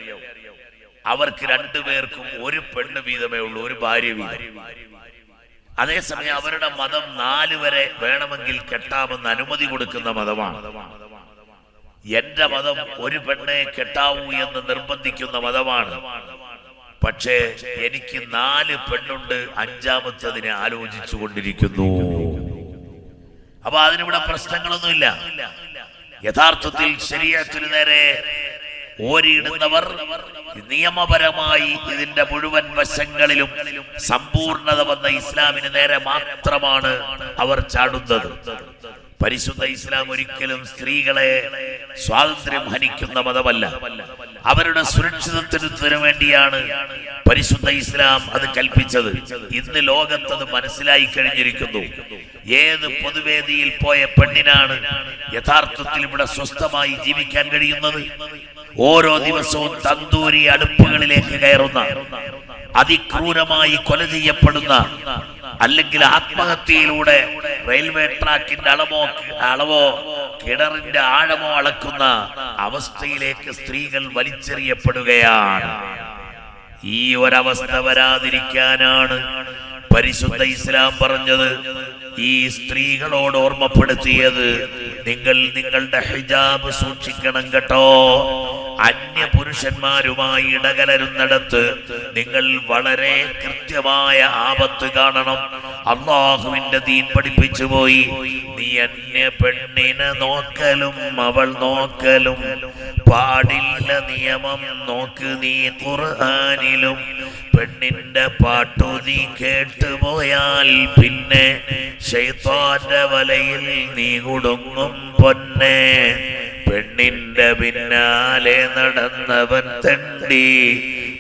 അവർക്ക് രണ്ടുപേർക്കും ഒരു പെണ്ണ് വീതമേ ഉള്ളൂ, ഒരു ഭാര്യ വീതം. അതേസമയം അവരുടെ മതം 4 വരെ വേണമെങ്കിൽ കെട്ടാമെന്ന് അനുമതി കൊടുക്കുന്ന മതമാണ്. എന്റെ മതം ഒരു പെണ്ണെ കെട്ടാവൂ എന്ന് നിർബന്ധിക്കുന്ന മതമാണ്. പക്ഷേ എനിക്ക് 4 പെണ്ണുണ്ട്, 5ാമത്തതിനെ ആലോചിച്ചു കൊണ്ടിരിക്കുന്നു. അപ്പൊ അതിനിവിടെ പ്രശ്നങ്ങളൊന്നുമില്ല. യഥാർത്ഥത്തിൽ ശരീഅത്തിന് നേരെ ഓരിയിടുന്നവർ നിയമപരമായി ഇതിന്റെ മുഴുവൻ വശങ്ങളിലും സമ്പൂർണത വന്ന ഇസ്ലാമിന് നേരെ മാത്രമാണ് അവർ ചാടുന്നത്. പരിശുദ്ധ ഇസ്ലാം ഒരിക്കലും സ്ത്രീകളെ സ്വാതന്ത്ര്യം ഹനിക്കുന്ന മതമല്ല. അവരുടെ സുരക്ഷിതത്വത്തിന് വേണ്ടിയാണ് പരിശുദ്ധ ഇസ്ലാം അത് കൽപ്പിച്ചത്. ഇന്ന് ലോകത്തത് മനസ്സിലായി കഴിഞ്ഞിരിക്കുന്നു. ഏത് പൊതുവേദിയിൽ പോയ പെണ്ണിനാണ് യഥാർത്ഥത്തിൽ ഇവിടെ സ്വസ്ഥമായി ജീവിക്കാൻ കഴിയുന്നത്? ഓരോ ദിവസവും തന്തൂരി അടുപ്പുകളിലേക്ക് കയറുന്ന, അതിക്രൂരമായി കൊല ചെയ്യപ്പെടുന്ന, അല്ലെങ്കിൽ ആത്മഹത്യയിലൂടെ റെയിൽവേ ട്രാക്കിന്റെ അളവോ കിണറിന്റെ ആഴമോ അളക്കുന്ന അവസ്ഥയിലേക്ക് സ്ത്രീകൾ വലിച്ചെറിയപ്പെടുകയാണ്. ഈ ഒരവസ്ഥ വരാതിരിക്കാനാണ് പരിശുദ്ധ ഇസ്ലാം പറഞ്ഞത്. ഈ സ്ത്രീകളോട് ഓർമ്മപ്പെടുത്തിയത്, നിങ്ങൾ നിങ്ങളുടെ ഹിജാബ് സൂക്ഷിക്കണം കേട്ടോ. അന്യ പുരുഷന്മാരുമായി ഇടകലരുന്നിടത്ത് നിങ്ങൾ വളരെ കൃത്യമായ ആപത്ത് കാണണം. അള്ളാഹുവിന്റെ ദീൻ പഠിപ്പിച്ചു പോയി, നീ അന്യ പെണ്ണിനെ നോക്കലും അവൾ നോക്കലും പാടില്ല, നിയമം നോക്ക് നീ ഖുർആനിലും. പെണ്ണിന്റെ പാട്ടു നീ കേട്ടുപോയാൽ പിന്നെ ശൈത്താന്റെ വലയിൽ നീ കുടുങ്ങും പൊന്നെ. പെണ്ണിന്റെ പിന്നാലെ നടന്നവൻ തണ്ടി,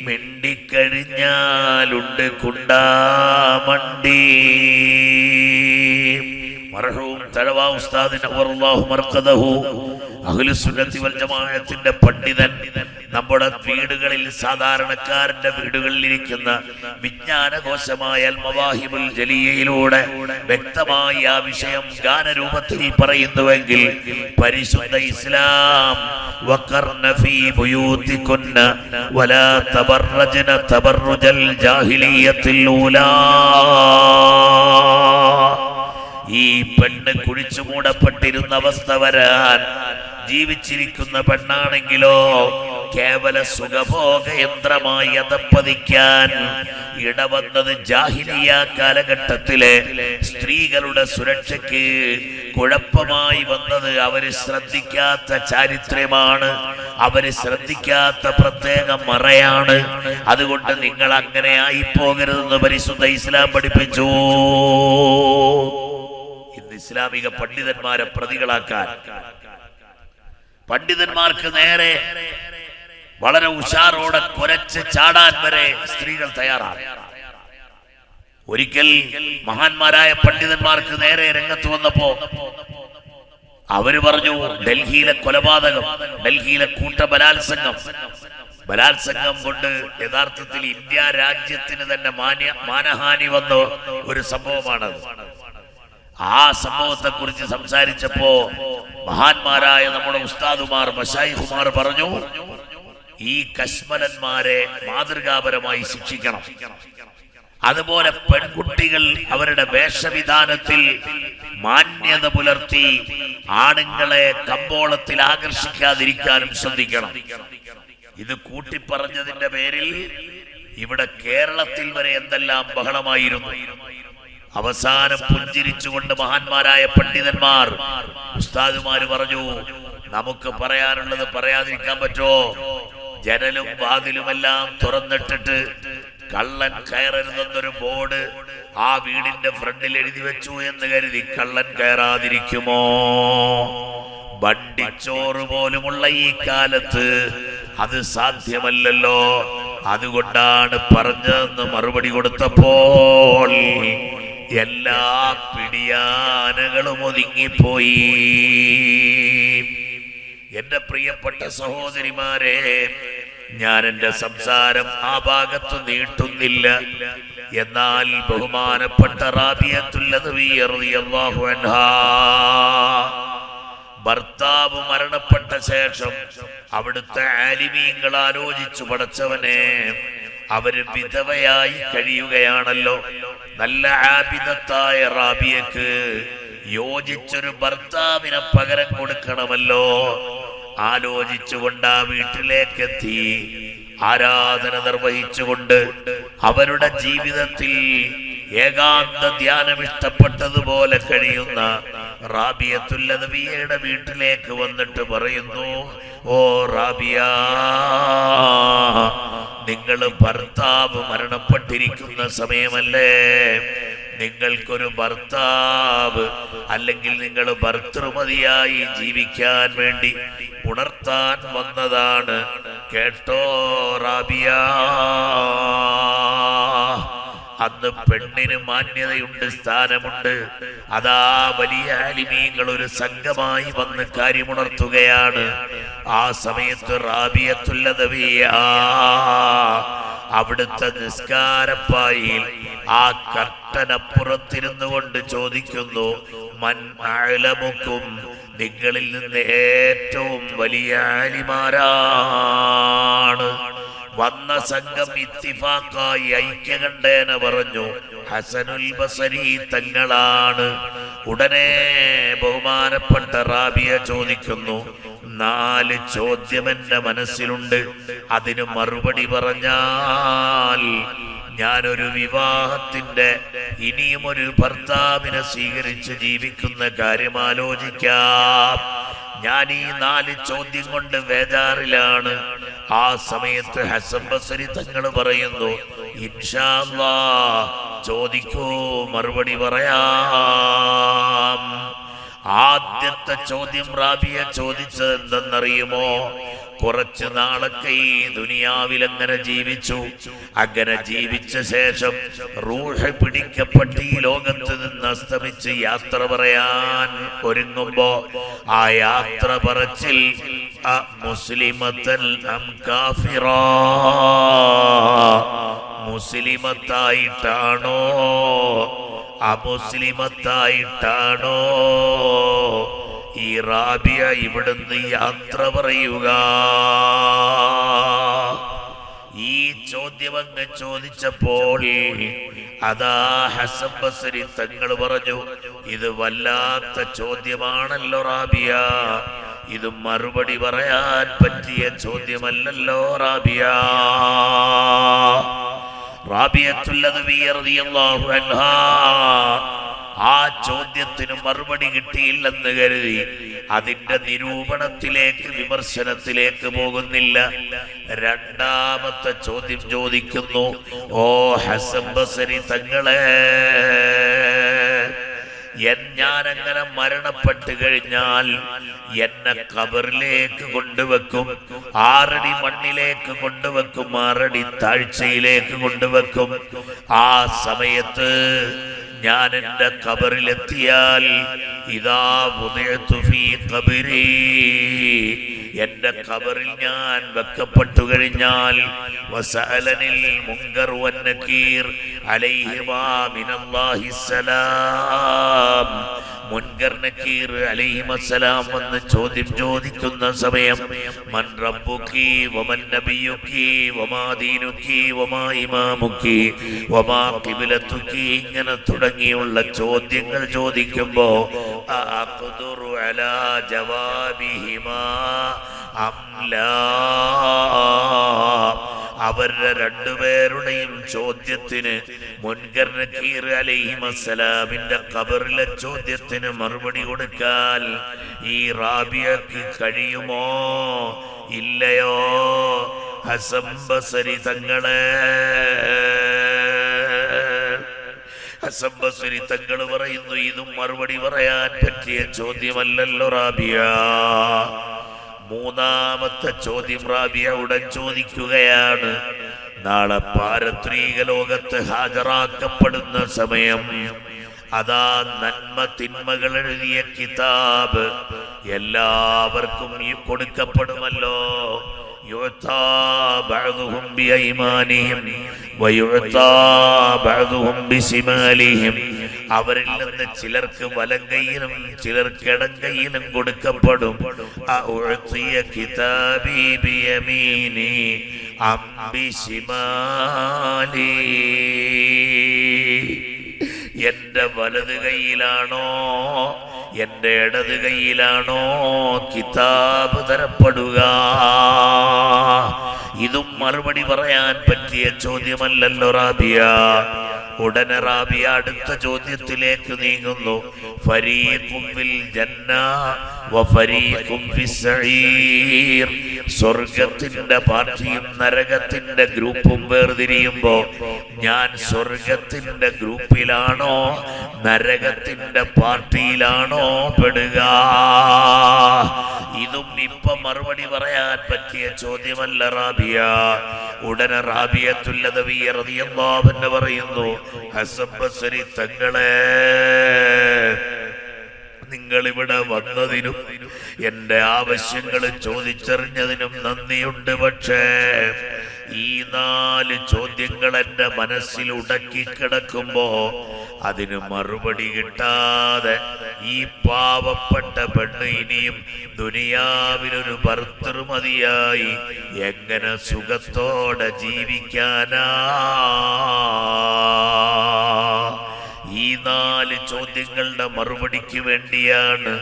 മിണ്ടിക്കഴിഞ്ഞാലുണ്ട് കുണ്ടാമണ്ടി. മർഹൂം തഴവ ഉസ്താദിന് അല്ലാഹു മർഖദഹു അഹ്ലുസുന്നത്തി വൽ ജമാഅത്തിന്റെ പണ്ഡിതൻ നമ്മുടെ വീടുകളിൽ, സാധാരണക്കാരന്റെ വീടുകളിൽ ഇരിക്കുന്ന വിജ്ഞാനകോശമായ അൽ മവാഹിബുൽ ജലിയയിലൂടെ വ്യക്തമായി ആ വിഷയം ഗാനരൂപത്തിൽ പറയുന്നുവെങ്കിൽ പരിശുദ്ധ ഇസ്ലാം വഖർന ഫീ ബുയൂതികുന്ന വലാ തബറജ്ന തബറുജൽ ജാഹിലിയ്യത്തിൽ ഊലാ. ഈ പെണ്ണ് കുഴിച്ചു മൂടപ്പെട്ടിരുന്ന അവസ്ഥ വരാൻ ജീവിച്ചിരിക്കുന്ന പെണ്ണാണെങ്കിലോ കേവല സുഖഭോഗ യന്ത്രമായി അധപ്പതിക്കാൻ ഇടവന്നത് ജാഹിലിയ്യ കാലഘട്ടത്തിലെ സ്ത്രീകളുടെ സുരക്ഷയ്ക്ക് കുഴപ്പമായി വന്നത് അവര് ശ്രദ്ധിക്കാത്ത ചാരിത്രമാണ്, അവര് ശ്രദ്ധിക്കാത്ത പ്രത്യേക മറയാണ്. അതുകൊണ്ട് നിങ്ങൾ അങ്ങനെ ആയി പോകരുതെന്ന് പരിശുദ്ധ ഇസ്ലാം പഠിപ്പിച്ചു. ഇന്ന് ഇസ്ലാമിക പണ്ഡിതന്മാരെ പ്രതികളാക്കാൻ, പണ്ഡിതന്മാർക്ക് നേരെ വളരെ ഉഷാറോടെ കുരച്ച് ചാടാൻ വരെ സ്ത്രീകൾ തയ്യാറാണ്. ഒരിക്കൽ മഹാന്മാരായ പണ്ഡിതന്മാർക്ക് നേരെ രംഗത്ത് വന്നപ്പോ അവര് പറഞ്ഞു, ഡൽഹിയിലെ കൊലപാതകം, ഡൽഹിയിലെ ബലാത്സംഗം കൊണ്ട് യഥാർത്ഥത്തിൽ ഇന്ത്യ രാജ്യത്തിന് തന്നെ മാനഹാനി വന്ന ഒരു സംഭവമാണത്. ആ സംഭവത്തെ കുറിച്ച് സംസാരിച്ചപ്പോ മഹാന്മാരായ നമ്മുടെ ഉസ്താദുമാർ, മശായിഖുമാർ പറഞ്ഞു, ഈ കശ്മലന്മാരെ മാതൃകാപരമായി ശിക്ഷിക്കണം. അതുപോലെ പെൺകുട്ടികൾ അവരുടെ വേഷവിധാനത്തിൽ മാന്യത പുലർത്തി ആണുങ്ങളെ കമ്പോളത്തിൽ ആകർഷിക്കാതിരിക്കാനും ശ്രദ്ധിക്കണം. ഇത് കൂട്ടിപ്പറഞ്ഞതിന്റെ പേരിൽ ഇവിടെ കേരളത്തിൽ വരെ എന്തെല്ലാം ബഹളമായിരുന്നു. അവസാനം പുഞ്ചിരിച്ചുകൊണ്ട് മഹാന്മാരായ പണ്ഡിതന്മാർ, ഉസ്താദുമാര് പറഞ്ഞു, നമുക്ക് പറയാനുള്ളത് പറയാതിരിക്കാൻ പറ്റുമോ? ജനലും വാതിലുമെല്ലാം തുറന്നിട്ടിട്ട് കള്ളൻ കയറരുതെന്നൊരു ബോർഡ് ആ വീടിന്റെ ഫ്രണ്ടിൽ എഴുതി വെച്ചു എന്ന് കരുതി കള്ളൻ കയറാതിരിക്കുമോ? വണ്ടിച്ചോറ് പോലുമുള്ള ഈ കാലത്ത് അത് സാധ്യമല്ലല്ലോ. അതുകൊണ്ടാണ് പറഞ്ഞതെന്ന് മറുപടി കൊടുത്തപ്പോൾ എല്ലാ പിടിയാനകളും ഒതുങ്ങിപ്പോയി. എന്റെ പ്രിയപ്പെട്ട സഹോദരിമാരെ, ഞാൻ എന്റെ സംസാരം ആ ഭാഗത്ത് നീട്ടുന്നില്ല. എന്നാൽ ബഹുമാനപ്പെട്ട റാബിയത്തുൽ അദവിയ്യ റളിയല്ലാഹു അൻഹാ ഭർത്താവ് മരണപ്പെട്ട ശേഷം അവിടുത്തെ ആലിമീങ്ങൾ ആലോചിച്ചു, പടച്ചവനെ, അവര് വിധവയായി കഴിയുകയാണല്ലോ. നല്ല ആബിദത്തായ റാബിയക്ക് യോജിച്ചൊരു ഭർത്താവിനെ പകരം കൊടുക്കണമല്ലോ. ആലോചിച്ചുകൊണ്ട് ആ വീട്ടിലേക്ക് എത്തി. ആരാധന നിർവഹിച്ചുകൊണ്ട് അവരുടെ ജീവിതത്തിൽ ഏകാന്ത ധ്യാനം ഇഷ്ടപ്പെട്ടതുപോലെ കഴിയുന്ന റാബിയത്തുൽ അദവിയയുടെ വീട്ടിലേക്ക് വന്നിട്ട് പറയുന്നു, ഓ റാബിയ, നിങ്ങൾ ഭർത്താവ് മരണപ്പെട്ടിരിക്കുന്ന സമയമല്ലേ, നിങ്ങൾക്കൊരു ഭർത്താവ് അല്ലെങ്കിൽ നിങ്ങൾ ഭർതൃമതിയായി ജീവിക്കാൻ വേണ്ടി ഉണർത്താൻ വന്നതാണ്. കേട്ടോ റാബിയ, അന്ന് പെണ്ണിന് മാന്യതയുണ്ട്, സ്ഥാനമുണ്ട്. അതാ വലിയ ആലിമീങ്ങൾ ഒരു സംഘമായി വന്ന് കാര്യമുണർത്തുകയാണ്. ആ സമയത്ത് റാബിയത്തുൽ അദവിയ അവിടുത്തെ നിസ്കാരപ്പായിൽ ആ കർട്ടനപ്പുറത്തിരുന്നു കൊണ്ട് ചോദിക്കുന്നു, മൻ അഅലമുക്കും, നിങ്ങളിൽ നിന്ന് ഏറ്റവും വലിയ ആലിമാരാണ്? വന്ന സംഘം ഇത്തിഫാക്കായി ഐക്യകണ്ഠേന പറഞ്ഞു, ഹസനുൽ ബസരി തങ്ങളാണ്. ഉടനെ ബഹുമാനപ്പെട്ട റാബിയ ചോദിക്കുന്നു, 4 ചോദ്യം എന്റെ മനസ്സിലുണ്ട്, അതിന് മറുപടി പറഞ്ഞാൽ ഞാനൊരു വിവാഹത്തിന്റെ ഇനിയും ഒരു ഭർത്താവിനെ സ്വീകരിച്ച് ജീവിക്കുന്ന കാര്യം ആലോചിക്കാം. ഞാൻ ഈ 4 ചോദ്യം കൊണ്ട് ബേജാറിലാണ്. ആ സമയത്ത് ഹസൻ ബസരി തങ്ങൾ പറയുന്നു, ഇൻഷാ അല്ലാഹ് ചോദിക്കൂ, മറുപടി പറയാം. ആദ്യത്തെ ചോദ്യം റാബിയ ചോദിച്ചത് എന്തെന്നറിയുമോ? കുറച്ചു നാളൊക്കെ ഈ ദുനിയാവിൽ അങ്ങനെ ജീവിച്ചു. അങ്ങനെ ജീവിച്ച ശേഷം റൂഹ് പിടിക്കപ്പെട്ട് ഈ ലോകത്ത് നിന്ന് അസ്തമിച്ച് യാത്ര പറയാൻ ഒരുങ്ങുമ്പോ ആ യാത്ര പറച്ചിൽ മുസ്ലിമത്തൻ അം കാഫിറാ, മുസ്ലിമത്തായിട്ടാണോ അമുസ്ലിമത്തായിട്ടാണോ ഈ റാബിയ ഇവിടുന്ന് യാത്ര പറയുക? ഈ ചോദ്യം അങ്ങ് ചോദിച്ചപ്പോൾ അതാ ഹസൻ ബസരി തങ്ങൾ പറഞ്ഞു, ഇത് വല്ലാത്ത ചോദ്യമാണല്ലോ റാബിയ, ഇത് മറുപടി പറയാൻ പറ്റിയ ചോദ്യമല്ലല്ലോ റാബിയ. റാബിയത്തുൽ അദവിയ്യ റളിയല്ലാഹു അൻഹാ ആ ചോദ്യത്തിന് മറുപടി കിട്ടിയില്ലെന്ന് കരുതി അതിന്റെ നിരൂപണത്തിലേക്ക്, വിമർശനത്തിലേക്ക് പോകുന്നില്ല. രണ്ടാമത്തെ ചോദ്യം ചോദിക്കുന്നു, ഓ ഹസൻ ബസരി തങ്ങളെ, ഞാനങ്ങനെ മരണപ്പെട്ട് കഴിഞ്ഞാൽ എന്നെ ഖബറിലേക്ക് കൊണ്ടുവെക്കും, 6 അടി മണ്ണിലേക്ക് കൊണ്ടുവെക്കും, 6 അടി താഴ്ചയിലേക്ക് കൊണ്ടുവെക്കും. ആ സമയത്ത് ഞാൻ എന്റെ ഖബറിലെത്തിയാൽ ഇദാ വുദിഅതു ഫീ ഖബരി, എന്റെ ഖബറിൽ ഞാൻ വെക്കപ്പെട്ടു കഴിഞ്ഞാൽ വസഅലനിൽ മുൻകർ വന്നകീർ അലൈഹിമാ മിനല്ലാഹിസ്സലാം, മുൻകർ നകീർ അലൈഹിമസ്സലാം വന്ന് ചോദ്യം ചോദിക്കുന്ന സമയം മൻ റബ്ബുകി വമൻ നബിയുകി വമാ ദീനുകി വമാ ഇമാമുകി വമാ ഖിബ്ലതുകി, ഇങ്ങനെ തുടങ്ങിയുള്ള ചോദ്യങ്ങൾ ചോദിക്കുമ്പോ അഖ്ദുറു അലാ ജവാബിഹിമാ അം ലാ, അവരുടെ രണ്ടുപേരുടെയും ചോദ്യത്തിന്, മുൻകർ നകീർ അലൈഹിമസ്സലാമിന്റെ ഖബറിലെ ചോദ്യത്തിന് മറുപടി കൊടുക്കാൻ ഈ റാബിയക്ക് കഴിയുമോ ഇല്ലയോ? ഹസൻ ബസരി തങ്ങളെ, ഹസൻ ബസരി തങ്ങൾ പറയുന്നു, ഇതും മറുപടി പറയാൻ പറ്റിയ ചോദ്യമല്ലല്ലോ റാബിയ. മൂന്നാമത്തെ ചോദ്യം റാബിയ ഉടൻ ചോദിക്കുകയാണ്, നാളെ പാരത്രീക ലോകത്ത് ഹാജരാക്കപ്പെടുന്ന സമയം അതാ നന്മ തിന്മകൾ എഴുതിയ കിതാബ് എല്ലാവർക്കും കൊടുക്കപ്പെടുമല്ലോ. യുഅ്താ ബഅ്ദുഹും ബിഐമാനിഹിം വയുഅ്താ ബഅ്ദുഹും ബിശിമാലിഹിം, അവരിൽ നിന്ന് ചിലർക്ക് വലങ്കയിലും ചിലർക്ക് ഇടങ്കയിലും കൊടുക്കപ്പെടും. അഉഅ്തിയ കിതാബി ബിയമീനി അം ബിശിമാലി, എന്റെ വലത് കൈയിലാണോ എന്റെ ഇടത് കൈയിലാണോ കിതാബ് തരപ്പെടുക? ഇതും മറുപടി പറയാൻ പറ്റിയ ചോദ്യമല്ലല്ലോ റാബിയ. ഉടനെ റാബിയ അടുത്ത ചോദ്യത്തിലേക്ക് നീങ്ങുന്നു. ഫരീഖും ഫിൽ ജന്ന വഫരീഖും ഫിസ്സഈർ. സ്വർഗത്തിന്റെ പാർട്ടിയും നരകത്തിന്റെ ഗ്രൂപ്പും വേർതിരിയുമ്പോ ഞാൻ സ്വർഗത്തിന്റെ ഗ്രൂപ്പിലാണോ നരകത്തിന്റെ പാർട്ടിയിലാണോ പെടുക? ഇതും ഇപ്പൊ മറുപടി പറയാൻ പറ്റിയ ചോദ്യമല്ല റാബിയ. ഉടനെ റാബിയത്തുൽ അദവിയ്യ റളിയല്ലാഹു അൻഹ പറയുന്നു, ഹസൻ ബസ്രി തങ്ങളെ, നിങ്ങൾ ഇവിടെ വന്നതിനും എന്റെ ആവശ്യങ്ങൾ ചോദിച്ചറിഞ്ഞതിനും നന്ദിയുണ്ട്. പക്ഷേ ഈ 4 ചോദ്യങ്ങൾ എന്റെ മനസ്സിൽ ഉടക്കിക്കിടക്കുമ്പോ അതിന് മറുപടി കിട്ടാതെ ഈ പാവപ്പെട്ട പെണ്ണ് ഇനിയും ദുനിയാവിലൊരു ഭർത്തൃമതിയായി എങ്ങനെ സുഖത്തോടെ ജീവിക്കാനാ? ഈ 4 ചോദ്യങ്ങളുടെ മറുപടിക്ക് വേണ്ടിയാണ്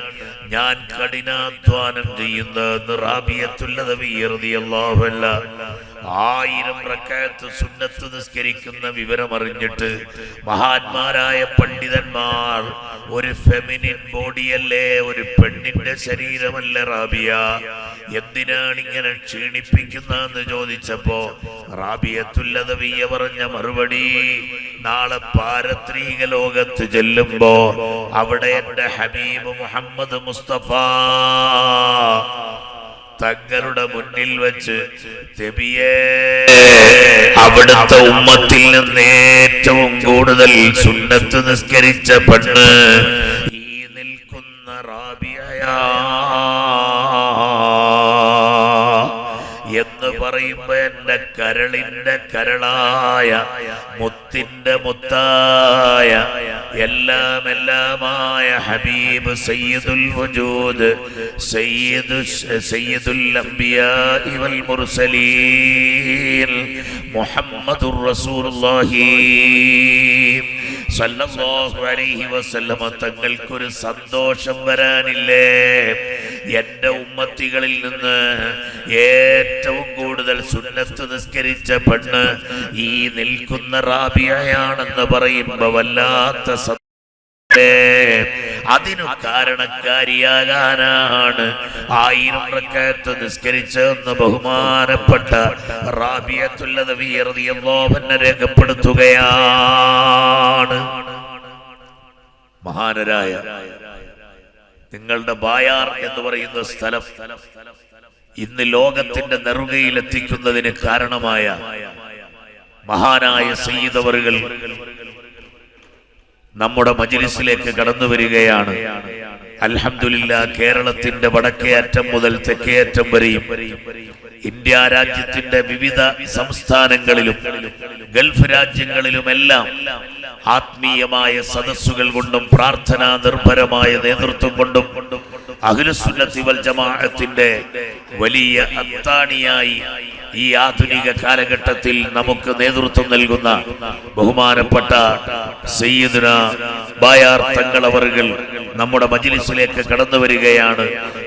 ഞാൻ കഠിനാധ്വാനം ചെയ്യുന്നതെന്ന് റാബിയത്തുൽ അദവിയ്യ റളിയല്ലാഹു അൻഹ 1000 റക്അത്ത് സുന്നത്ത് നിസ്കരിക്കുന്ന വിവരമറിഞ്ഞിട്ട് മഹാന്മാരായ പണ്ഡിതന്മാർ, ഒരു ഫെമിനിൻ ബോഡിയല്ലേ, ഒരു പെണ്ണിന്റെ ശരീരമല്ലേ റാബിയ, എന്തിനാണ് ഇങ്ങനെ ക്ഷീണിപ്പിക്കുന്നതെന്ന് ചോദിച്ചപ്പോ റാബിയത്തുൽ അദവിയ്യ പറഞ്ഞ മറുപടി, നാളെ പാരത്രിക ലോകത്ത് ചെല്ലുമ്പോ അവിടെ എന്റെ ഹബീബ് മുഹമ്മദ് മുസ്തഫ തങ്ങളുടെ മുന്നിൽ വെച്ച് നബിയേ, അവിടുത്തെ ഉമ്മത്തിൽ നിന്ന് ഏറ്റവും കൂടുതൽ സുന്നത്ത് നിസ്കരിച്ച പെണ്ണ് ഈ നിൽക്കുന്ന റാബിയയാ എന്ന് പറയുമ്പോ എന്റെ കരളിന്റെ കരളായ മുത്തിന്റെ മുത്തായ എല്ലാമായ ഹബീബ് സയ്യിദുൽ വജൂദ് സയ്യിദുൽ അംബിയാഇ വൽ മുർസലീൻ മുഹമ്മദുർ റസൂലുള്ളാഹി സല്ലല്ലാഹു അലൈഹി വസല്ലമ തങ്ങൾക്കൊരു സന്തോഷം വരാനില്ലേ? എന്റെ ഉമ്മത്തികളിൽ നിന്ന് ഏറ്റവും കൂടുതൽ സുന്നത്ത് നിസ്കരിച്ച പെണ്ണ് ഈ നിൽക്കുന്ന റാബിയയാണെന്ന് പറയുമ്പോ വല്ലാത്ത അതിനു കാരണക്കാരിയാകാനാണ് 1000 റക്അത്ത് നിസ്കരിച്ചെന്ന് ബഹുമാനപ്പെട്ട റാബിയത്തുൽ അദവിയ്യ റളിയല്ലാഹു അൻഹ രേഖപ്പെടുത്തുകയാണ്. മഹാനരായ നിങ്ങളുടെ ബായാർ എന്ന് പറയുന്ന സ്ഥലം ഇന്ന് ലോകത്തിന്റെ നെറുകയിൽ എത്തിക്കുന്നതിന് കാരണമായ മഹാനായ സയ്യിദ് അവറുകൾ നമ്മുടെ മജ്‌ലിസിലേക്ക് കടന്നു വരികയാണ്. അൽഹംദുലില്ലാഹ്, കേരളത്തിന്റെ വടക്കേ അറ്റം മുതൽ തെക്കേ അറ്റം വരെയും ഇന്ത്യ രാജ്യത്തിന്റെ വിവിധ സംസ്ഥാനങ്ങളിലും ഗൾഫ് രാജ്യങ്ങളിലുമെല്ലാം ആത്മീയമായ സദസ്സുകൾ കൊണ്ടും പ്രാർത്ഥനാ നിർഭരമായ നേതൃത്വം കൊണ്ടും അഹ്ലുസുന്നത്തി വൽ ജമാഅത്തിന്റെ വലിയ അത്താണിയായി ഈ ആധുനിക കാലഘട്ടത്തിൽ നമുക്ക് നേതൃത്വം നൽകുന്ന ബഹുമാനപ്പെട്ട സയ്യിദുനാ ബായാർ തങ്ങൾ അവറുകൾ നമ്മുടെ മജ്‌ലിസിലേക്ക് കടന്നു വരികയാണ്.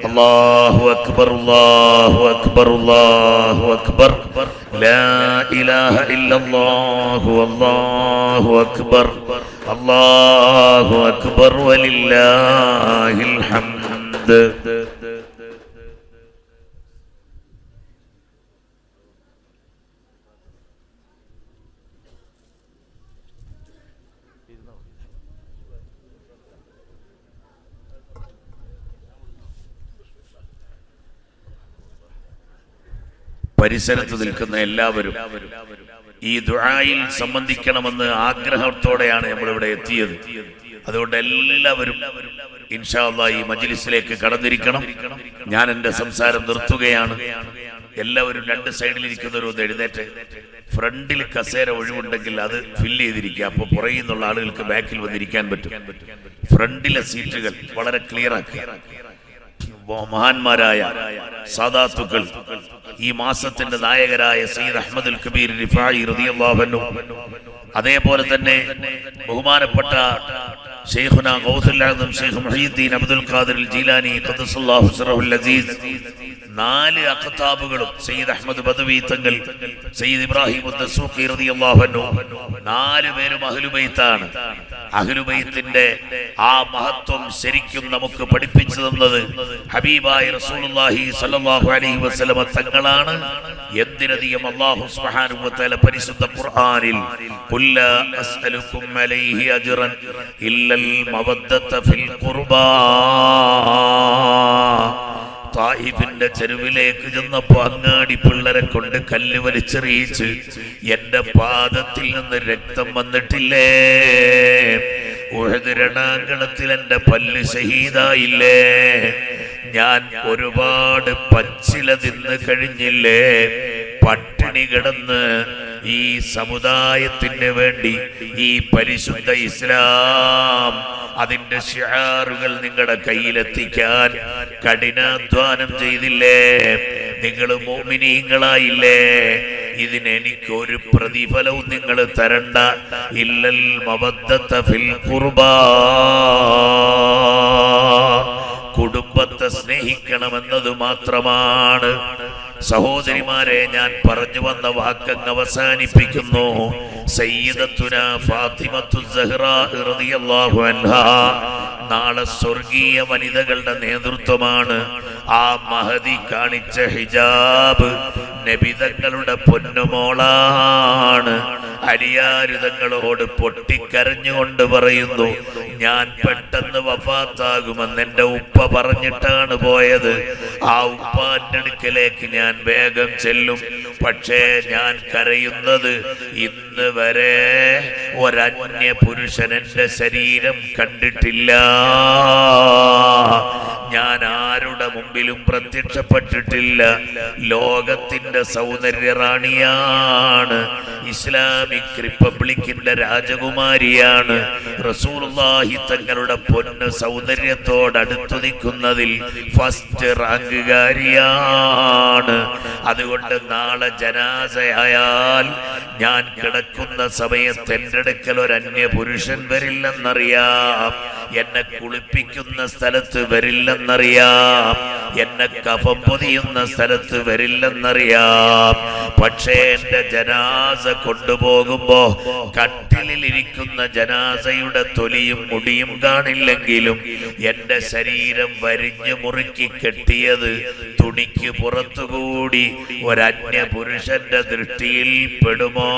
അല്ലാഹു അക്ബർ, അല്ലാഹു അക്ബർ, അല്ലാഹു അക്ബർ, ലാ ഇലാഹ ഇല്ലല്ലാഹു, അല്ലാഹു അക്ബർ, അല്ലാഹു അക്ബർ വലില്ലാഹിൽ ഹംദ്. പരിസരത്ത് നിൽക്കുന്ന എല്ലാവരും ഈ ദുആയിൽ സംബന്ധിക്കണമെന്ന് ആഗ്രഹത്തോടെയാണ് നമ്മളിവിടെ എത്തിയത്. അതുകൊണ്ട് എല്ലാവരും ഇൻഷാ അല്ലാഹ് ഈ മജ്‌ലിസിലേക്ക് കടന്നിരിക്കണം. ഞാൻ എന്റെ സംസാരം നിർത്തുകയാണ്. എല്ലാവരും 2 സൈഡിലിരിക്കുന്നവരും ഒന്ന് എഴുന്നേറ്റ് ഫ്രണ്ടിൽ കസേര ഒഴിവുണ്ടെങ്കിൽ അത് ഫില്ല് ചെയ്തിരിക്കുക. അപ്പൊ പുറകിൽ നിന്നുള്ള ആളുകൾക്ക് ബാക്കിൽ വന്നിരിക്കാൻ പറ്റും. ഫ്രണ്ടിലെ സീറ്റുകൾ വളരെ ക്ലിയർ ആക്കുക. മഹാന്മാരായ സാദാത്തുക്കൾ, ഈ മാസത്തിന്റെ നായകരായ സയ്യിദ് അഹ്മദുൽ കബീർ റിഫായി റളിയല്ലാഹു അൻഹു, അതേപോലെ തന്നെ ബഹുമാനപ്പെട്ട ശൈഖുനാ ഗൗസുൽ ആദം ശൈഖ് മുഹീദ്ദീൻ അബ്ദുൽ ഖാദിർ ജീലാനി ഖദ്ദസല്ലാഹു സിറഹുൽ അസീസ് 4 അഖ്താബുകളും സയ്യിദ് അഹ്മദ് ബദവി തങ്ങൾ, സയ്യിദ് ഇബ്രാഹിം അദ്ദസൂഖി റളിയല്ലാഹു അൻഹു 4 പേരും അഹ്ലുബൈത്താണ്. അഹ്ലുബൈത്തിന്റെ ആ മഹത്വം ശരിക്കും നമുക്ക് പഠിപ്പിച്ചു തന്നത് ഹബീബായ റസൂലുള്ളാഹി സ്വല്ലല്ലാഹു അലൈഹി വസല്ലമ തങ്ങളാണ്. എന്തിനധികം അല്ലാഹു സുബ്ഹാനഹു വ തആല പരിശുദ്ധ ഖുർആനിൽ ഖുൽ ലാ അസ്അലുകും അലൈഹി അജ്റൻ ഇല്ലൽ മവദ്ദത ഫിൽ ഖുർബാ. തായിഫിന്റെ ചെരുവിലേക്ക് ചെന്നപ്പോ അങ്ങാടി പിള്ളരെ കൊണ്ട് കല്ല് വലിച്ചെറിയിച്ച് എന്റെ പാദത്തിൽ നിന്ന് രക്തം വന്നിട്ടില്ലേ? ഉഹദ് രണാങ്കണത്തിൽ എന്റെ പല്ല് ഷഹീദായില്ലേ? ഞാൻ ഒരുപാട് പച്ചില തിന്ന് കഴിഞ്ഞില്ലേ? പട്ടിണി കിടന്ന് ഈ സമുദായത്തിന് വേണ്ടി ഈ പരിശുദ്ധ ഇസ്ലാം അതിന്റെ ശിആറുകൾ നിങ്ങളുടെ കയ്യിലെത്തിക്കാൻ കഠിനാധ്വാനം ചെയ്തില്ലേ? നിങ്ങൾ മുഅ്മിനീങ്ങളായില്ലേ? ഇതിനെനിക്കൊരു പ്രതിഫലവും നിങ്ങൾ തരണ്ട. ഇല്ലൽ മവദ്ദത ഫിൽ ഖുർബാ. കുടുംബത്തെ സ്നേഹിക്കണമെന്നത് മാത്രമാണ്. സഹോദരിമാരെ, ഞാൻ പറഞ്ഞു വന്ന വാക്കങ്ങ് അവസാനിപ്പിക്കുന്നു. സയ്യിദത്തുനാ ഫാത്തിമത്തു സഹ്റാ റളിയല്ലാഹു അൻഹാ നാളെ സ്വർഗീയ വനിതകളുടെ നേതൃത്വമാണ്. ആ മഹദി കാണിച്ച ഹിജാബ് നബിതങ്ങളുടെ പൊന്നുമോളാണ്. അലിയാരുതങ്ങളോട് പൊട്ടിക്കരഞ്ഞുകൊണ്ട് പറയുന്നു, ഞാൻ പെട്ടെന്ന് വഫാത്താകുമെന്ന് എന്റെ ഉപ്പ പറഞ്ഞിട്ടാണ് പോയത്. ആ ഉപ്പാന്റെ അടുക്കലേക്ക് ഞാൻ വേഗം ചെല്ലും. പക്ഷേ ഞാൻ കരയുന്നത് ഇന്ന് വരെ ഒരന്യ പുരുഷൻ എന്റെ ശരീരം കണ്ടിട്ടില്ല. ഞാൻ ആരുടെ മുമ്പിലും പ്രത്യക്ഷപ്പെട്ടിട്ടില്ല. ലോകത്തിന്റെ സൗന്ദര്യ റാണിയാണ്. ഇസ്ലാമിക് റിപ്പബ്ലിക്കിന്റെ രാജകുമാരിയാണ്. റസൂലുള്ളാഹി തങ്ങളുടെ പൊന്ന് സൗന്ദര്യത്തോടടുത്തു നിൽക്കുന്നതിൽ ഫസ്റ്റ് റാങ്കുകാരിയാണ്. അതുകൊണ്ട് നാളെ ജനാസയായാൽ ഞാൻ കിടക്കുന്ന സമയത്ത് എൻ്റെ അടുക്കൽ ഒരു അന്യ പുരുഷൻ വരില്ലെന്നറിയാം. എന്നെ കുളിപ്പിക്കുന്ന സ്ഥലത്ത് വരില്ലെന്നറിയാം. എന്നെ കഫം പൊതിയുന്ന സ്ഥലത്ത് വരില്ലെന്നറിയാം. പക്ഷേ എന്റെ ജനാസ കൊണ്ടുപോകുമ്പോ കട്ടിലിരിക്കുന്ന ജനാസയുടെ തൊലിയും മുടിയും കാണില്ലെങ്കിലും എന്റെ ശരീരം വരിഞ്ഞു മുറുക്കി കെട്ടിയത് തുണിക്ക് പുറത്തുകൂടി ഒരന്യ പുരുഷന്റെ ദൃഷ്ടിയിൽ പെടുമോ?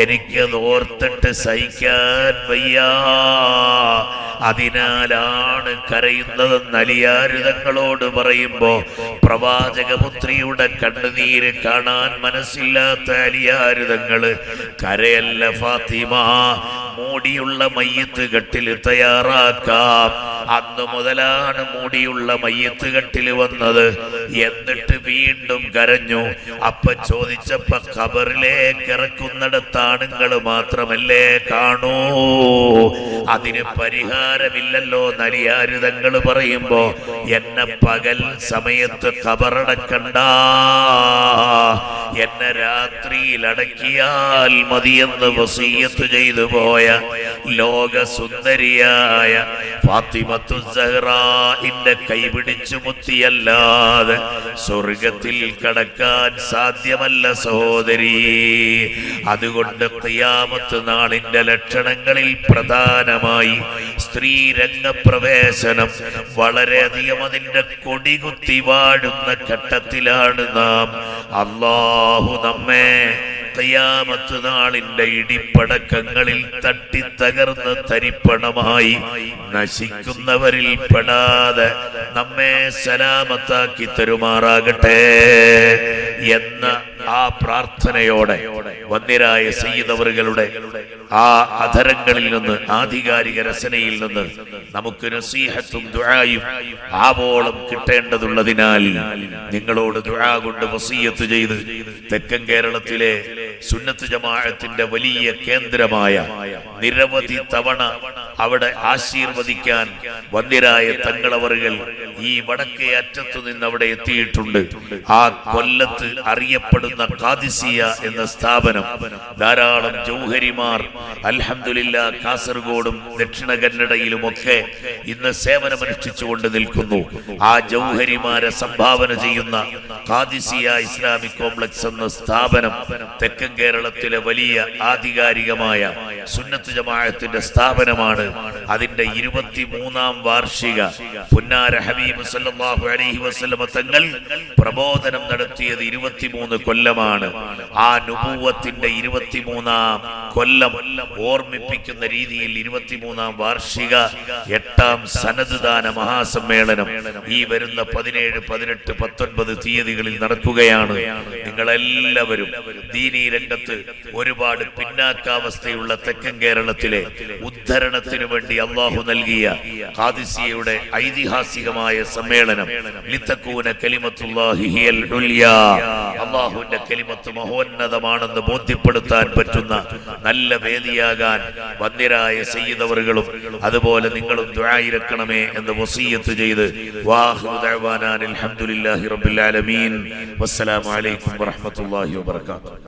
എനിക്കത് ഓർത്തിട്ട് സഹിക്കാൻ വയ്യ. അതിനാലാണ് കരയുന്നതെന്ന് അലിയാരുതങ്ങളോട് പറയുമ്പോ പ്രവാചകപുത്രിയുടെ കണ്ണുനീര് കാണാൻ മനസ്സില്ലാത്ത അലിയാരുതങ്ങള് കരയല്ല ഫാത്തിമ, മൂടിയുള്ള മയ്യത്ത് കെട്ടില് തയ്യാറാക്കാം. അന്ന് മുതലാണ് മൂടിയുള്ള മയ്യത്ത് കെട്ടില് വന്നത്. എന്നിട്ട് വീണ്ടും കരഞ്ഞു. അപ്പ ചോദിച്ചപ്പോ ഖബറിലേക്ക് ഇറക്കുന്നിടത്താണുങ്ങൾ മാത്രമല്ലേ കാണൂ, അതിന് പരിഹാരമില്ലല്ലോ നലിയാരുതങ്ങൾ പറയുമ്പോ എന്നെ പകൽ സമയത്ത് ഖബറടക്കണ്ട, എന്നെ രാത്രിയിൽ അടക്കിയാൽ മതിയെന്ന് വസിയ്യത്ത് ചെയ്തു പോയ ലോക സുന്ദരിയായ ഫാത്തിമത്തു സഹ്റാഇന്റെ കൈപിടിച്ചു മുത്തിയല്ലാതെ സ്വർഗത്തിൽ കടക്കാൻ സാധ്യമല്ല സഹോദരി. അതുകൊണ്ട് ഖിയാമത്ത് നാളിന്റെ ലക്ഷണങ്ങളിൽ പ്രധാനമായി സ്ത്രീ രംഗപ്രവേശനം വളരെയധികം അതിന്റെ കൊടികുത്തി വാഴുന്ന ഘട്ടത്തിലാണ് നാം. അല്ലാഹു നമ്മെ ഖിയാമത്ത് നാളിന്റെ ഇടിപ്പടക്കങ്ങളിൽ തട്ടിത്തകർന്ന് തരിപ്പണമായി നശിക്കുന്നവരിൽ പെടാതെ നമ്മെ സലാമത്താക്കി തരുമാറാകട്ടെ എന്ന ആ പ്രാർത്ഥനയോടെ വന്ദ്യരായ സയ്യിദ് അവറുകളുടെ ആ അധരങ്ങളിൽ നിന്ന്, ആധികാരിക രചനയിൽ നിന്ന് നമുക്ക് നസീഹത്തും ദുആയും ആവോളം കിട്ടേണ്ടതുള്ളതിനാൽ നിങ്ങളോട് ദുആ കൊണ്ട് വസിയ്യത്ത് ചെയ്ത് തെക്കൻ കേരളത്തിലെ സുന്നത്ത് ജമാഅത്തിന്റെ വലിയ കേന്ദ്രമായ നിരവധി തവണ അവിടെ ആശീർവദിക്കാൻ വന്ദ്യരായ തങ്ങളവറുകൾ ഈ വടക്കേ അറ്റത്തു നിന്ന് അവിടെ എത്തിയിട്ടുണ്ട്. ആ കൊല്ലത്ത് അറിയപ്പെടുന്ന ഖാദിസിയ എന്ന സ്ഥാപനം ധാരാളം ജൗഹരിമാർ അൽഹംദുലില്ലാ കാസർഗോഡും ദക്ഷിണ കന്നഡയിലുമൊക്കെ ഇന്ന് സേവനമനുഷ്ഠിച്ചുകൊണ്ട് നിൽക്കുന്നു. ആ ജൗഹരിമാരെ സംഭാവന ചെയ്യുന്ന ഖാദിസിയ ഇസ്ലാമിക് കോംപ്ലക്സ് എന്ന സ്ഥാപനം തെക്കൻ കേരളത്തിലെ വലിയ ആധികാരികമായ സുന്നത്ത് ജമാഅത്തിന്റെ സ്ഥാപനമാണ്. അതിന്റെ 23-ാം വാർഷിക പുന്നാര ഹബീബ് സല്ലല്ലാഹു അലൈഹി വസല്ലം തങ്ങൾ പ്രബോധനം നടത്തിയത് 23 കൊല്ലമാണ്. ആ നുബുവത്തിന്റെ 23-ാം കൊല്ലം ഓർമ്മിപ്പിക്കുന്ന രീതിയിൽ 23-ാം വാർഷിക 8-ാം സനദ് ദാന മഹാസമ്മേളനം ഈ വരുന്ന 17, 18, 19 തീയതികളിൽ നടക്കുകയാണ്. നിങ്ങളെല്ലാവരും ദീനീ രംഗത്ത് ഒരുപാട് പിന്നാക്കാവസ്ഥയുള്ള തെക്കൻ കേരളത്തിലെ ഉദ്ധരണത്തിനു വേണ്ടി അള്ളാഹു നൽകിയ ഖാദിസിയയുടെ ഐതിഹാസികമായ സമ്മേളനം ലിതകൂന കലിമത്തുല്ലാഹി ഹിയൽ ഉൽയാ, അള്ളാഹുവിന്റെ കലിമത്ത് മഹോന്നതമാണെന്ന് ബോധ്യപ്പെടുത്താൻ പറ്റുന്ന നല്ല വേദിയാകാൻ വന്ദ്യരായ സയ്യിദ് അവറുകളും അതുപോലെ നിങ്ങളും ദുആയിരക്കണമേ എന്ന് വസിയ്യത്ത് ചെയ്ത് വാഹിറു ദഅവാനാ അൽഹംദുലില്ലാഹി റബ്ബിൽ ആലമീൻ. വസ്സലാമു അലൈക്കും വറഹ്മത്തുള്ളാഹി വബറകാതുഹു.